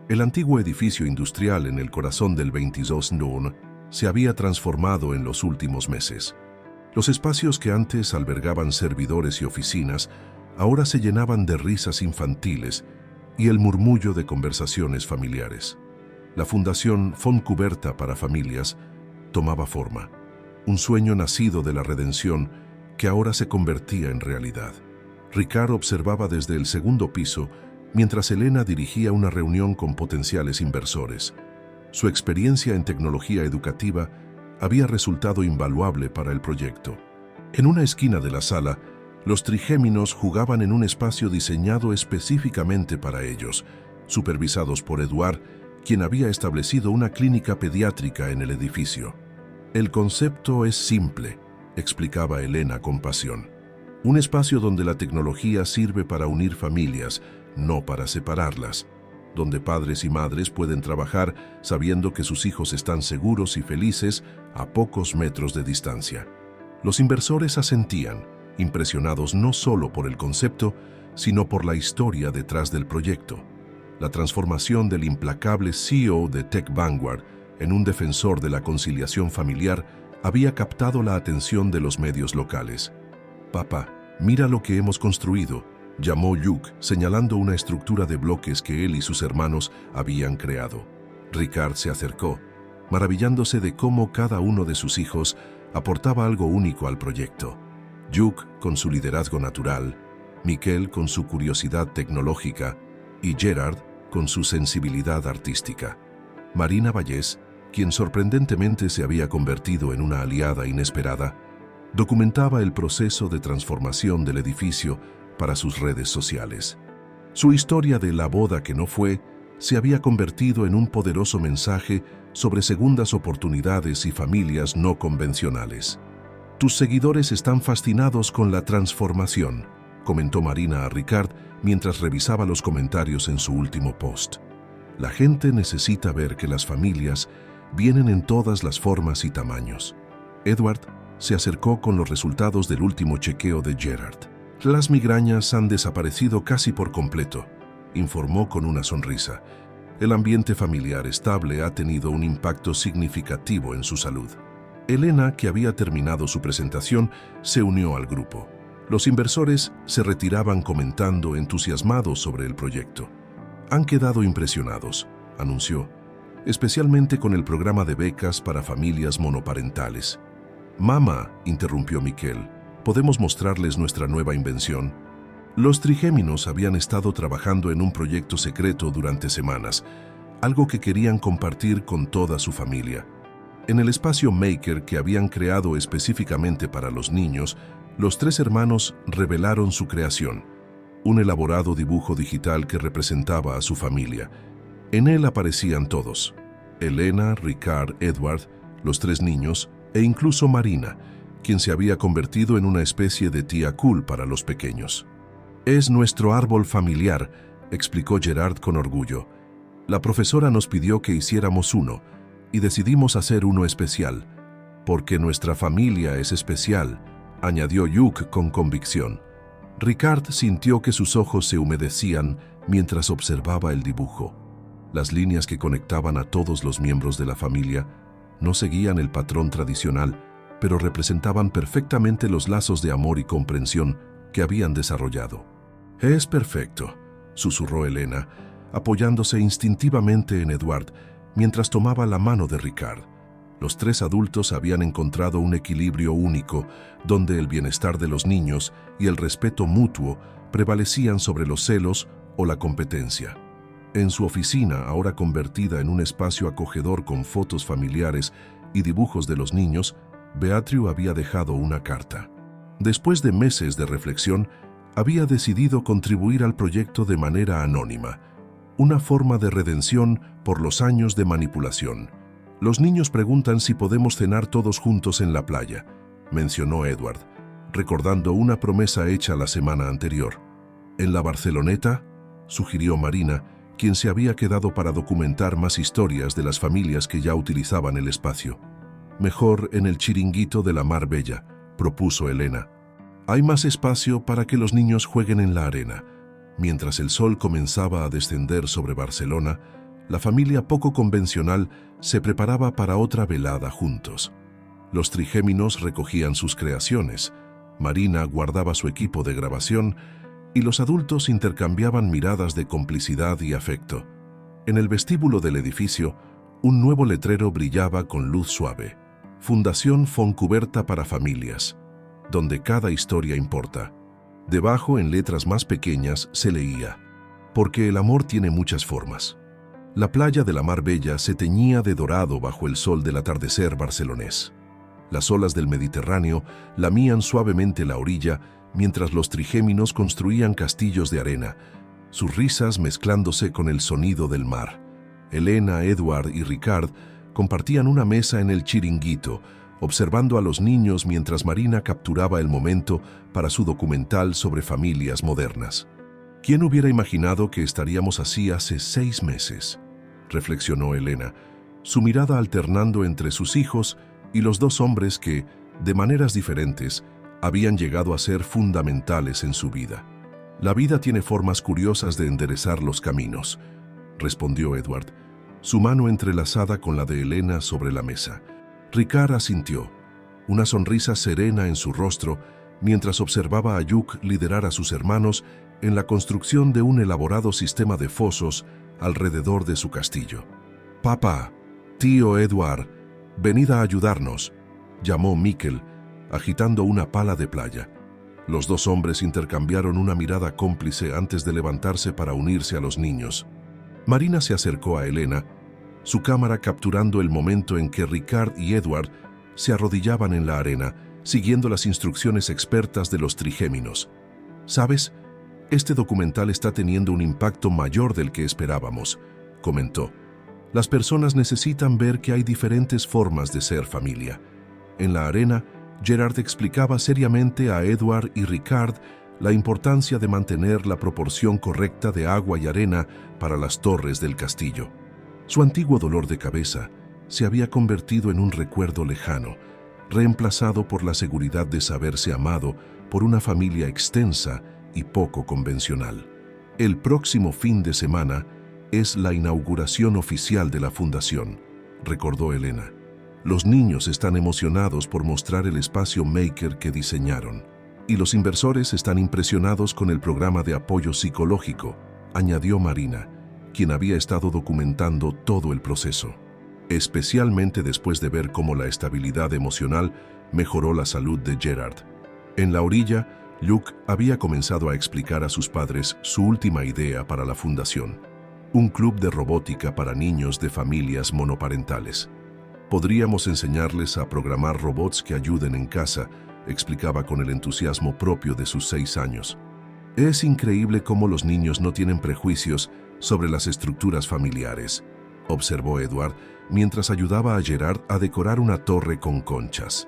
El antiguo edificio industrial en el corazón del 22 Noon se había transformado en los últimos meses. Los espacios que antes albergaban servidores y oficinas ahora se llenaban de risas infantiles y el murmullo de conversaciones familiares. La Fundación Fontcuberta para Familias tomaba forma, un sueño nacido de la redención que ahora se convertía en realidad. Ricard observaba desde el segundo piso mientras Elena dirigía una reunión con potenciales inversores. Su experiencia en tecnología educativa había resultado invaluable para el proyecto. En una esquina de la sala, los trigéminos jugaban en un espacio diseñado específicamente para ellos, supervisados por Edward, quien había establecido una clínica pediátrica en el edificio. «El concepto es simple», explicaba Elena con pasión. «Un espacio donde la tecnología sirve para unir familias, no para separarlas, donde padres y madres pueden trabajar sabiendo que sus hijos están seguros y felices a pocos metros de distancia». Los inversores asentían, impresionados no solo por el concepto, sino por la historia detrás del proyecto. La transformación del implacable CEO de Tech Vanguard en un defensor de la conciliación familiar había captado la atención de los medios locales. «Papá, mira lo que hemos construido», llamó Luke, señalando una estructura de bloques que él y sus hermanos habían creado. Ricard se acercó, maravillándose de cómo cada uno de sus hijos aportaba algo único al proyecto. Luke con su liderazgo natural, Miquel con su curiosidad tecnológica y Gerard con su sensibilidad artística. Marina Vallés, quien sorprendentemente se había convertido en una aliada inesperada, documentaba el proceso de transformación del edificio para sus redes sociales. Su historia de la boda que no fue se había convertido en un poderoso mensaje sobre segundas oportunidades y familias no convencionales. Tus seguidores están fascinados con la transformación, comentó Marina a Ricard mientras revisaba los comentarios en su último post. La gente necesita ver que las familias vienen en todas las formas y tamaños. Edward se acercó con los resultados del último chequeo de Gerard. Las migrañas han desaparecido casi por completo, informó con una sonrisa. El ambiente familiar estable ha tenido un impacto significativo en su salud. Elena, que había terminado su presentación, se unió al grupo. Los inversores se retiraban comentando entusiasmados sobre el proyecto. Han quedado impresionados, anunció, especialmente con el programa de becas para familias monoparentales. «Mamá», interrumpió Miquel, «¿podemos mostrarles nuestra nueva invención?» Los trigéminos habían estado trabajando en un proyecto secreto durante semanas, algo que querían compartir con toda su familia. En el espacio Maker que habían creado específicamente para los niños, los tres hermanos revelaron su creación, un elaborado dibujo digital que representaba a su familia. En él aparecían todos: Elena, Ricard, Edward, los tres niños e incluso Marina, quien se había convertido en una especie de tía cool para los pequeños. «Es nuestro árbol familiar», explicó Gerard con orgullo. «La profesora nos pidió que hiciéramos uno, y decidimos hacer uno especial, porque nuestra familia es especial», añadió Hugh con convicción. Ricard sintió que sus ojos se humedecían mientras observaba el dibujo. Las líneas que conectaban a todos los miembros de la familia no seguían el patrón tradicional, pero representaban perfectamente los lazos de amor y comprensión que habían desarrollado. «Es perfecto», susurró Elena, apoyándose instintivamente en Edward mientras tomaba la mano de Ricard. Los tres adultos habían encontrado un equilibrio único, donde el bienestar de los niños y el respeto mutuo prevalecían sobre los celos o la competencia. En su oficina, ahora convertida en un espacio acogedor con fotos familiares y dibujos de los niños, Beatriu había dejado una carta. Después de meses de reflexión, había decidido contribuir al proyecto de manera anónima, una forma de redención por los años de manipulación. «Los niños preguntan si podemos cenar todos juntos en la playa», mencionó Edward, recordando una promesa hecha la semana anterior. «¿En la Barceloneta?», sugirió Marina, quien se había quedado para documentar más historias de las familias que ya utilizaban el espacio. «Mejor en el chiringuito de la Mar Bella», propuso Elena. «Hay más espacio para que los niños jueguen en la arena». Mientras el sol comenzaba a descender sobre Barcelona, la familia poco convencional se preparaba para otra velada juntos. Los trigéminos recogían sus creaciones, Marina guardaba su equipo de grabación y los adultos intercambiaban miradas de complicidad y afecto. En el vestíbulo del edificio, un nuevo letrero brillaba con luz suave: Fundación Foncuberta para Familias, donde cada historia importa. Debajo, en letras más pequeñas, se leía: «Porque el amor tiene muchas formas». La playa de la Mar Bella se teñía de dorado bajo el sol del atardecer barcelonés. Las olas del Mediterráneo lamían suavemente la orilla mientras los trigéminos construían castillos de arena, sus risas mezclándose con el sonido del mar. Elena, Edward y Ricard compartían una mesa en el chiringuito, observando a los niños mientras Marina capturaba el momento para su documental sobre familias modernas. «¿Quién hubiera imaginado que estaríamos así hace 6 meses?» reflexionó Elena, su mirada alternando entre sus hijos y los dos hombres que, de maneras diferentes, habían llegado a ser fundamentales en su vida. «La vida tiene formas curiosas de enderezar los caminos», respondió Edward, su mano entrelazada con la de Elena sobre la mesa. Ricard asintió, una sonrisa serena en su rostro, mientras observaba a Hugh liderar a sus hermanos en la construcción de un elaborado sistema de fosos alrededor de su castillo. «Papá, tío Edward, venid a ayudarnos», llamó Miquel, agitando una pala de playa. Los dos hombres intercambiaron una mirada cómplice antes de levantarse para unirse a los niños. Marina se acercó a Elena, su cámara capturando el momento en que Ricard y Edward se arrodillaban en la arena, siguiendo las instrucciones expertas de los trigéminos. «¿Sabes? Este documental está teniendo un impacto mayor del que esperábamos, comentó. Las personas necesitan ver que hay diferentes formas de ser familia. En la arena, Gerard explicaba seriamente a Edward y Ricard la importancia de mantener la proporción correcta de agua y arena para las torres del castillo. Su antiguo dolor de cabeza se había convertido en un recuerdo lejano, reemplazado por la seguridad de saberse amado por una familia extensa y poco convencional. El próximo fin de semana es la inauguración oficial de la fundación, recordó Elena. Los niños están emocionados por mostrar el espacio maker que diseñaron, y los inversores están impresionados con el programa de apoyo psicológico, añadió Marina, quien había estado documentando todo el proceso, especialmente después de ver cómo la estabilidad emocional mejoró la salud de Gerard. En la orilla, Luke había comenzado a explicar a sus padres su última idea para la fundación, un club de robótica para niños de familias monoparentales. Podríamos enseñarles a programar robots que ayuden en casa, explicaba con el entusiasmo propio de sus 6 años. Es increíble cómo los niños no tienen prejuicios sobre las estructuras familiares, observó Edward mientras ayudaba a Gerard a decorar una torre con conchas.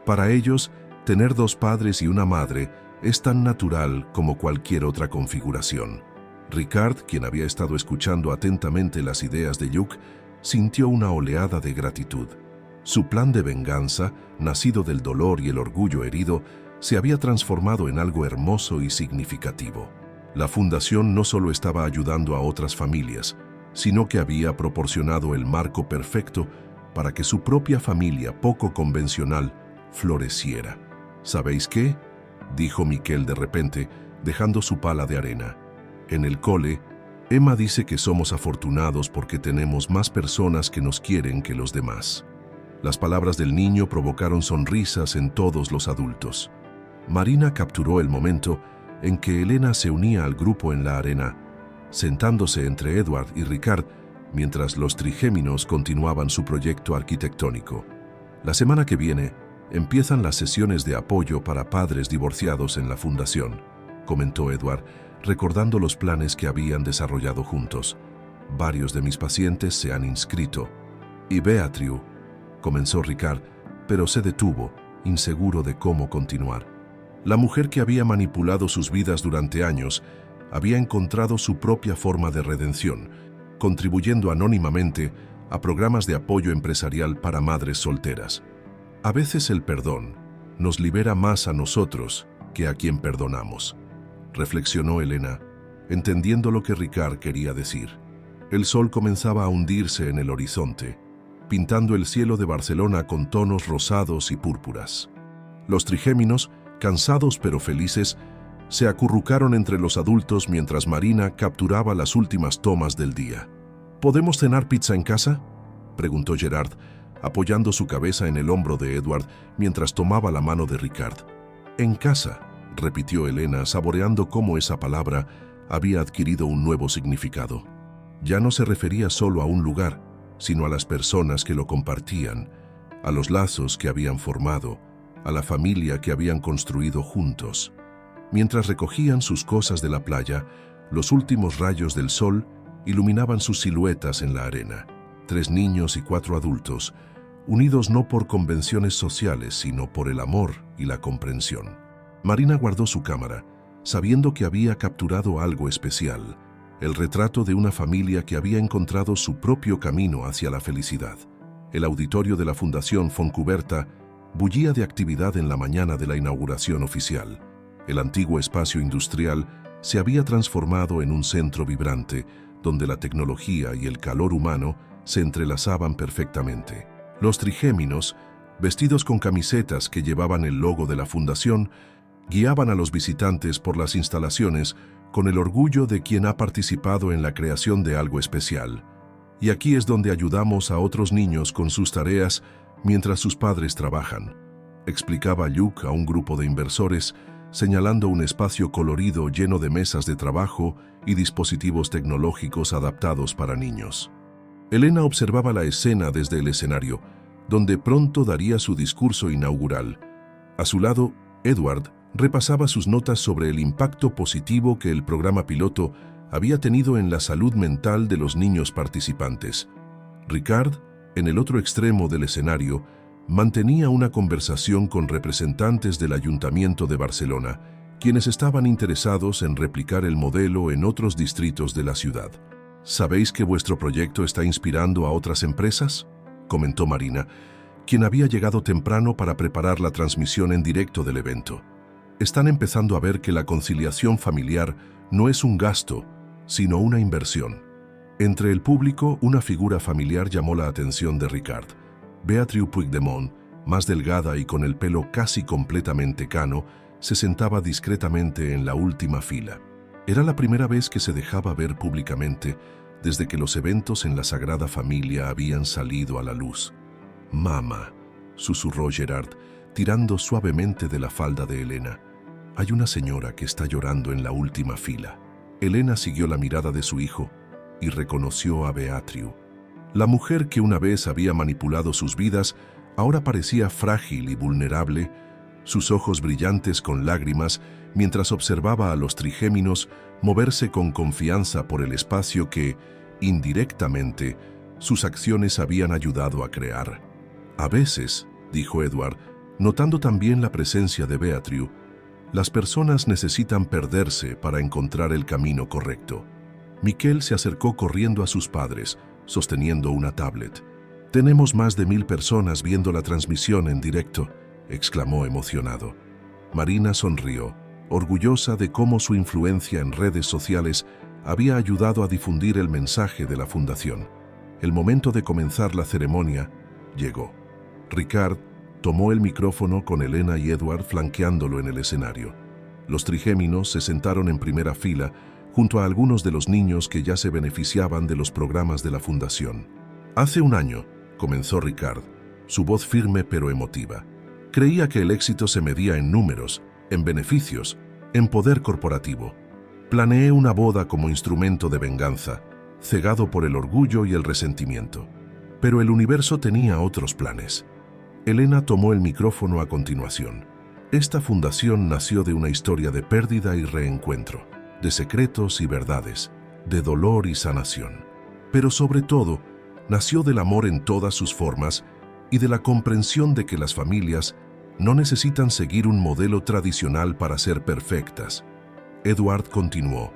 Para ellos, tener 2 padres y una madre es tan natural como cualquier otra configuración. Ricard, quien había estado escuchando atentamente las ideas de Luke, sintió una oleada de gratitud. Su plan de venganza, nacido del dolor y el orgullo herido, se había transformado en algo hermoso y significativo. La fundación no solo estaba ayudando a otras familias, sino que había proporcionado el marco perfecto para que su propia familia poco convencional floreciera. ¿Sabéis qué?, dijo Miquel de repente, dejando su pala de arena. En el cole, Emma dice que somos afortunados porque tenemos más personas que nos quieren que los demás. Las palabras del niño provocaron sonrisas en todos los adultos. Marina capturó el momento en que Elena se unía al grupo en la arena, sentándose entre Edward y Ricard mientras los trigéminos continuaban su proyecto arquitectónico. La semana que viene empiezan las sesiones de apoyo para padres divorciados en la fundación, comentó Edward, recordando los planes que habían desarrollado juntos. Varios de mis pacientes se han inscrito. Y Beatriu, comenzó Ricard, pero se detuvo, inseguro de cómo continuar. La mujer que había manipulado sus vidas durante años había encontrado su propia forma de redención, contribuyendo anónimamente a programas de apoyo empresarial para madres solteras. A veces el perdón nos libera más a nosotros que a quien perdonamos, reflexionó Elena, entendiendo lo que Ricard quería decir. El sol comenzaba a hundirse en el horizonte, pintando el cielo de Barcelona con tonos rosados y púrpuras. Los trigéminos, cansados pero felices, se acurrucaron entre los adultos mientras Marina capturaba las últimas tomas del día. ¿Podemos cenar pizza en casa?, preguntó Gerard, apoyando su cabeza en el hombro de Edward mientras tomaba la mano de Ricard. En casa, repitió Elena, saboreando cómo esa palabra había adquirido un nuevo significado. Ya no se refería solo a un lugar, sino a las personas que lo compartían, a los lazos que habían formado, a la familia que habían construido juntos. Mientras recogían sus cosas de la playa, los últimos rayos del sol iluminaban sus siluetas en la arena. 3 niños y 4 adultos, unidos no por convenciones sociales, sino por el amor y la comprensión. Marina guardó su cámara, sabiendo que había capturado algo especial, el retrato de una familia que había encontrado su propio camino hacia la felicidad. El auditorio de la Fundación Foncuberta bullía de actividad en la mañana de la inauguración oficial. El antiguo espacio industrial se había transformado en un centro vibrante, donde la tecnología y el calor humano se entrelazaban perfectamente. Los trigéminos, vestidos con camisetas que llevaban el logo de la fundación, guiaban a los visitantes por las instalaciones con el orgullo de quien ha participado en la creación de algo especial. Y aquí es donde ayudamos a otros niños con sus tareas mientras sus padres trabajan, explicaba Luke a un grupo de inversores, señalando un espacio colorido lleno de mesas de trabajo y dispositivos tecnológicos adaptados para niños. Elena observaba la escena desde el escenario, donde pronto daría su discurso inaugural. A su lado, Edward Repasaba sus notas sobre el impacto positivo que el programa piloto había tenido en la salud mental de los niños participantes. Ricard, en el otro extremo del escenario, mantenía una conversación con representantes del Ayuntamiento de Barcelona, quienes estaban interesados en replicar el modelo en otros distritos de la ciudad. ¿Sabéis que vuestro proyecto está inspirando a otras empresas?, comentó Marina, quien había llegado temprano para preparar la transmisión en directo del evento. Están empezando a ver que la conciliación familiar no es un gasto, sino una inversión. Entre el público, una figura familiar llamó la atención de Ricard. Beatriu Puigdemont, más delgada y con el pelo casi completamente cano, se sentaba discretamente en la última fila. Era la primera vez que se dejaba ver públicamente desde que los eventos en la Sagrada Familia habían salido a la luz. «Mamá», susurró Gerard, tirando suavemente de la falda de Elena. «Hay una señora que está llorando en la última fila». Elena siguió la mirada de su hijo y reconoció a Beatriu. La mujer que una vez había manipulado sus vidas ahora parecía frágil y vulnerable, sus ojos brillantes con lágrimas mientras observaba a los trigéminos moverse con confianza por el espacio que, indirectamente, sus acciones habían ayudado a crear. «A veces», dijo Edward, notando también la presencia de Beatriu, «las personas necesitan perderse para encontrar el camino correcto». Miquel se acercó corriendo a sus padres, sosteniendo una tablet. «Tenemos más de 1000 personas viendo la transmisión en directo», exclamó emocionado. Marina sonrió, orgullosa de cómo su influencia en redes sociales había ayudado a difundir el mensaje de la fundación. El momento de comenzar la ceremonia llegó. Ricard tomó el micrófono con Elena y Edward flanqueándolo en el escenario. Los trigéminos se sentaron en primera fila junto a algunos de los niños que ya se beneficiaban de los programas de la fundación. «Hace un año», comenzó Ricard, su voz firme pero emotiva. «Creía que el éxito se medía en números, en beneficios, en poder corporativo. Planeé una boda como instrumento de venganza, cegado por el orgullo y el resentimiento. Pero el universo tenía otros planes». Elena tomó el micrófono a continuación. «Esta fundación nació de una historia de pérdida y reencuentro, de secretos y verdades, de dolor y sanación. Pero sobre todo, nació del amor en todas sus formas y de la comprensión de que las familias no necesitan seguir un modelo tradicional para ser perfectas». Edward continuó.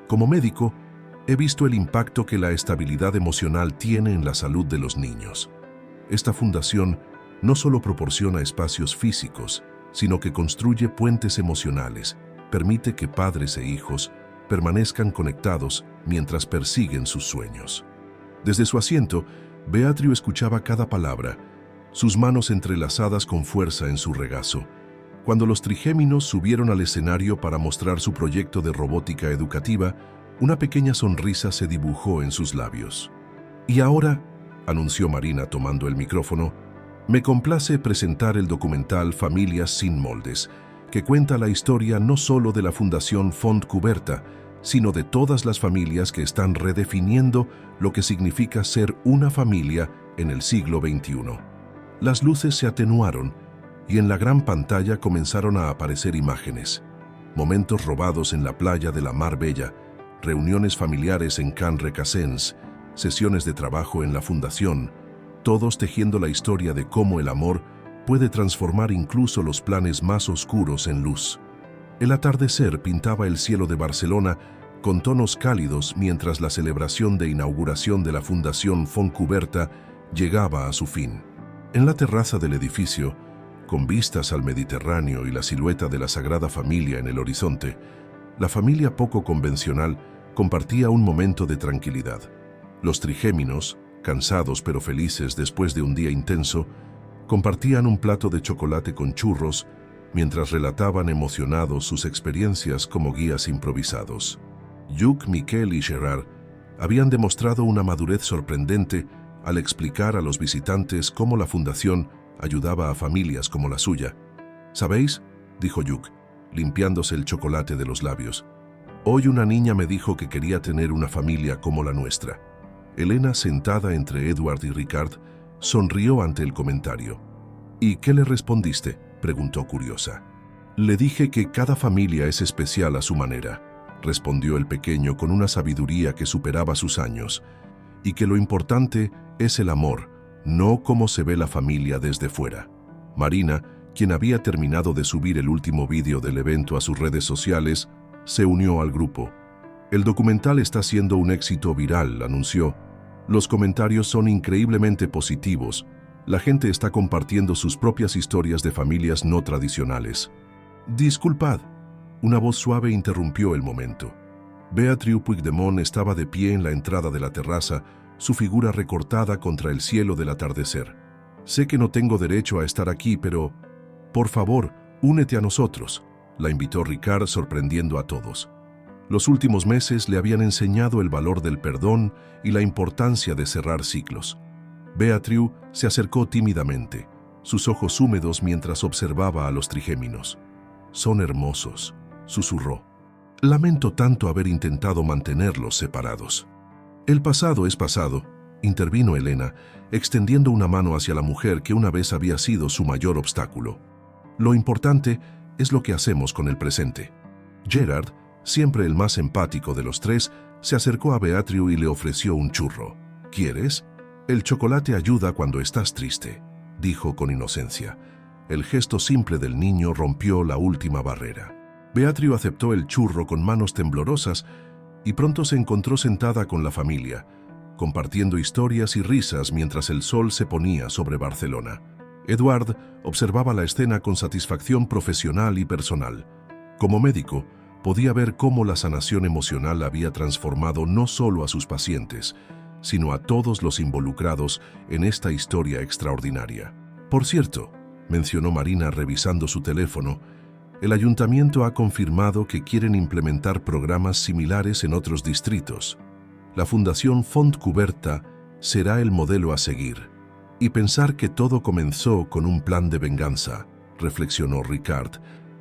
«Como médico, he visto el impacto que la estabilidad emocional tiene en la salud de los niños. Esta fundación no solo proporciona espacios físicos, sino que construye puentes emocionales, permite que padres e hijos permanezcan conectados mientras persiguen sus sueños». Desde su asiento, Beatriu escuchaba cada palabra, sus manos entrelazadas con fuerza en su regazo. Cuando los trigéminos subieron al escenario para mostrar su proyecto de robótica educativa, una pequeña sonrisa se dibujó en sus labios. «Y ahora», anunció Marina tomando el micrófono, «me complace presentar el documental Familias sin moldes, que cuenta la historia no solo de la Fundación Fontcuberta, sino de todas las familias que están redefiniendo lo que significa ser una familia en el siglo XXI». Las luces se atenuaron y en la gran pantalla comenzaron a aparecer imágenes. Momentos robados en la playa de la Mar Bella, reuniones familiares en Can Requesens, sesiones de trabajo en la fundación, todos tejiendo la historia de cómo el amor puede transformar incluso los planes más oscuros en luz. El atardecer pintaba el cielo de Barcelona con tonos cálidos mientras la celebración de inauguración de la Fundación Fontcuberta llegaba a su fin. En la terraza del edificio, con vistas al Mediterráneo y la silueta de la Sagrada Familia en el horizonte, la familia poco convencional compartía un momento de tranquilidad. Los trigéminos, cansados pero felices después de un día intenso, compartían un plato de chocolate con churros mientras relataban emocionados sus experiencias como guías improvisados. Hugh, Miquel y Gerard habían demostrado una madurez sorprendente al explicar a los visitantes cómo la fundación ayudaba a familias como la suya. «¿Sabéis?», dijo Hugh, limpiándose el chocolate de los labios. «Hoy una niña me dijo que quería tener una familia como la nuestra». Elena, sentada entre Edward y Ricard, sonrió ante el comentario. «¿Y qué le respondiste?», preguntó curiosa. Le dije que cada familia es especial a su manera, respondió el pequeño con una sabiduría que superaba sus años, y que lo importante es el amor, no cómo se ve la familia desde fuera. Marina, quien había terminado de subir el último vídeo del evento a sus redes sociales, se unió al grupo. El documental está siendo un éxito viral, anunció. Los comentarios son increíblemente positivos. La gente está compartiendo sus propias historias de familias no tradicionales. Disculpad, una voz suave interrumpió el momento. Beatriu Puigdemont estaba de pie en la entrada de la terraza, su figura recortada contra el cielo del atardecer. Sé que no tengo derecho a estar aquí, pero, por favor, únete a nosotros, la invitó Ricard, sorprendiendo a todos. Los últimos meses le habían enseñado el valor del perdón y la importancia de cerrar ciclos. Beatriu se acercó tímidamente, sus ojos húmedos mientras observaba a los trigéminos. «Son hermosos», susurró. «Lamento tanto haber intentado mantenerlos separados». «El pasado es pasado», intervino Elena, extendiendo una mano hacia la mujer que una vez había sido su mayor obstáculo. «Lo importante es lo que hacemos con el presente». Gerard, siempre el más empático de los tres, se acercó a Beatriu y le ofreció un churro. «¿Quieres? El chocolate ayuda cuando estás triste», dijo con inocencia. El gesto simple del niño rompió la última barrera. Beatriu aceptó el churro con manos temblorosas y pronto se encontró sentada con la familia, compartiendo historias y risas mientras el sol se ponía sobre Barcelona. Eduard observaba la escena con satisfacción profesional y personal. Como médico, podía ver cómo la sanación emocional había transformado no solo a sus pacientes, sino a todos los involucrados en esta historia extraordinaria. Por cierto, mencionó Marina revisando su teléfono, el ayuntamiento ha confirmado que quieren implementar programas similares en otros distritos. La Fundación Fontcuberta será el modelo a seguir. Y pensar que todo comenzó con un plan de venganza, reflexionó Ricard,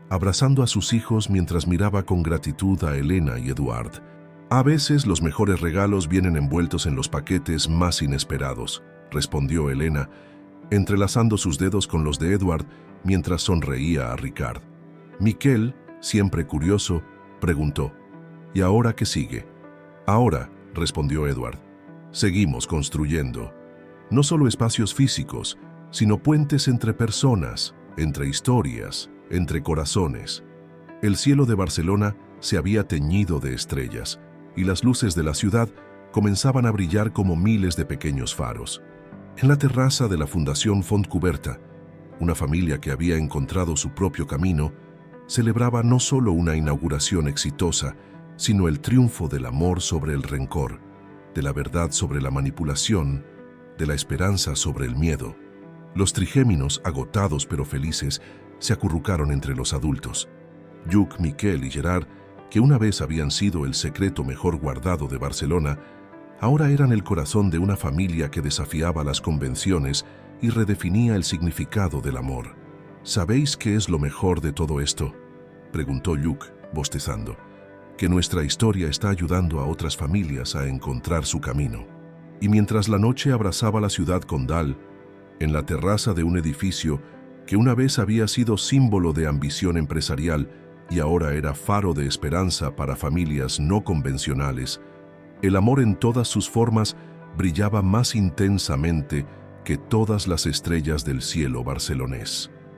abrazando a sus hijos mientras miraba con gratitud a Elena y Eduard. A veces los mejores regalos vienen envueltos en los paquetes más inesperados, respondió Elena, entrelazando sus dedos con los de Eduard mientras sonreía a Ricard. Miquel, siempre curioso, preguntó, «¿Y ahora qué sigue?» «Ahora», respondió Eduard, «seguimos construyendo. No solo espacios físicos, sino puentes entre personas, entre historias, entre corazones». El cielo de Barcelona se había teñido de estrellas, y las luces de la ciudad comenzaban a brillar como miles de pequeños faros. En la terraza de la Fundación Fontcuberta, una familia que había encontrado su propio camino, celebraba no solo una inauguración exitosa, sino el triunfo del amor sobre el rencor, de la verdad sobre la manipulación, de la esperanza sobre el miedo. Los trigéminos, agotados pero felices, se acurrucaron entre los adultos. Lluc, Miquel y Gerard, que una vez habían sido el secreto mejor guardado de Barcelona, ahora eran el corazón de una familia que desafiaba las convenciones y redefinía el significado del amor. «¿Sabéis qué es lo mejor de todo esto?», preguntó Lluc, bostezando. «Que nuestra historia está ayudando a otras familias a encontrar su camino». Y mientras la noche abrazaba la ciudad condal, en la terraza de un edificio que una vez había sido símbolo de ambición empresarial y ahora era faro de esperanza para familias no convencionales, el amor en todas sus formas brillaba más intensamente que todas las estrellas del cielo barcelonés.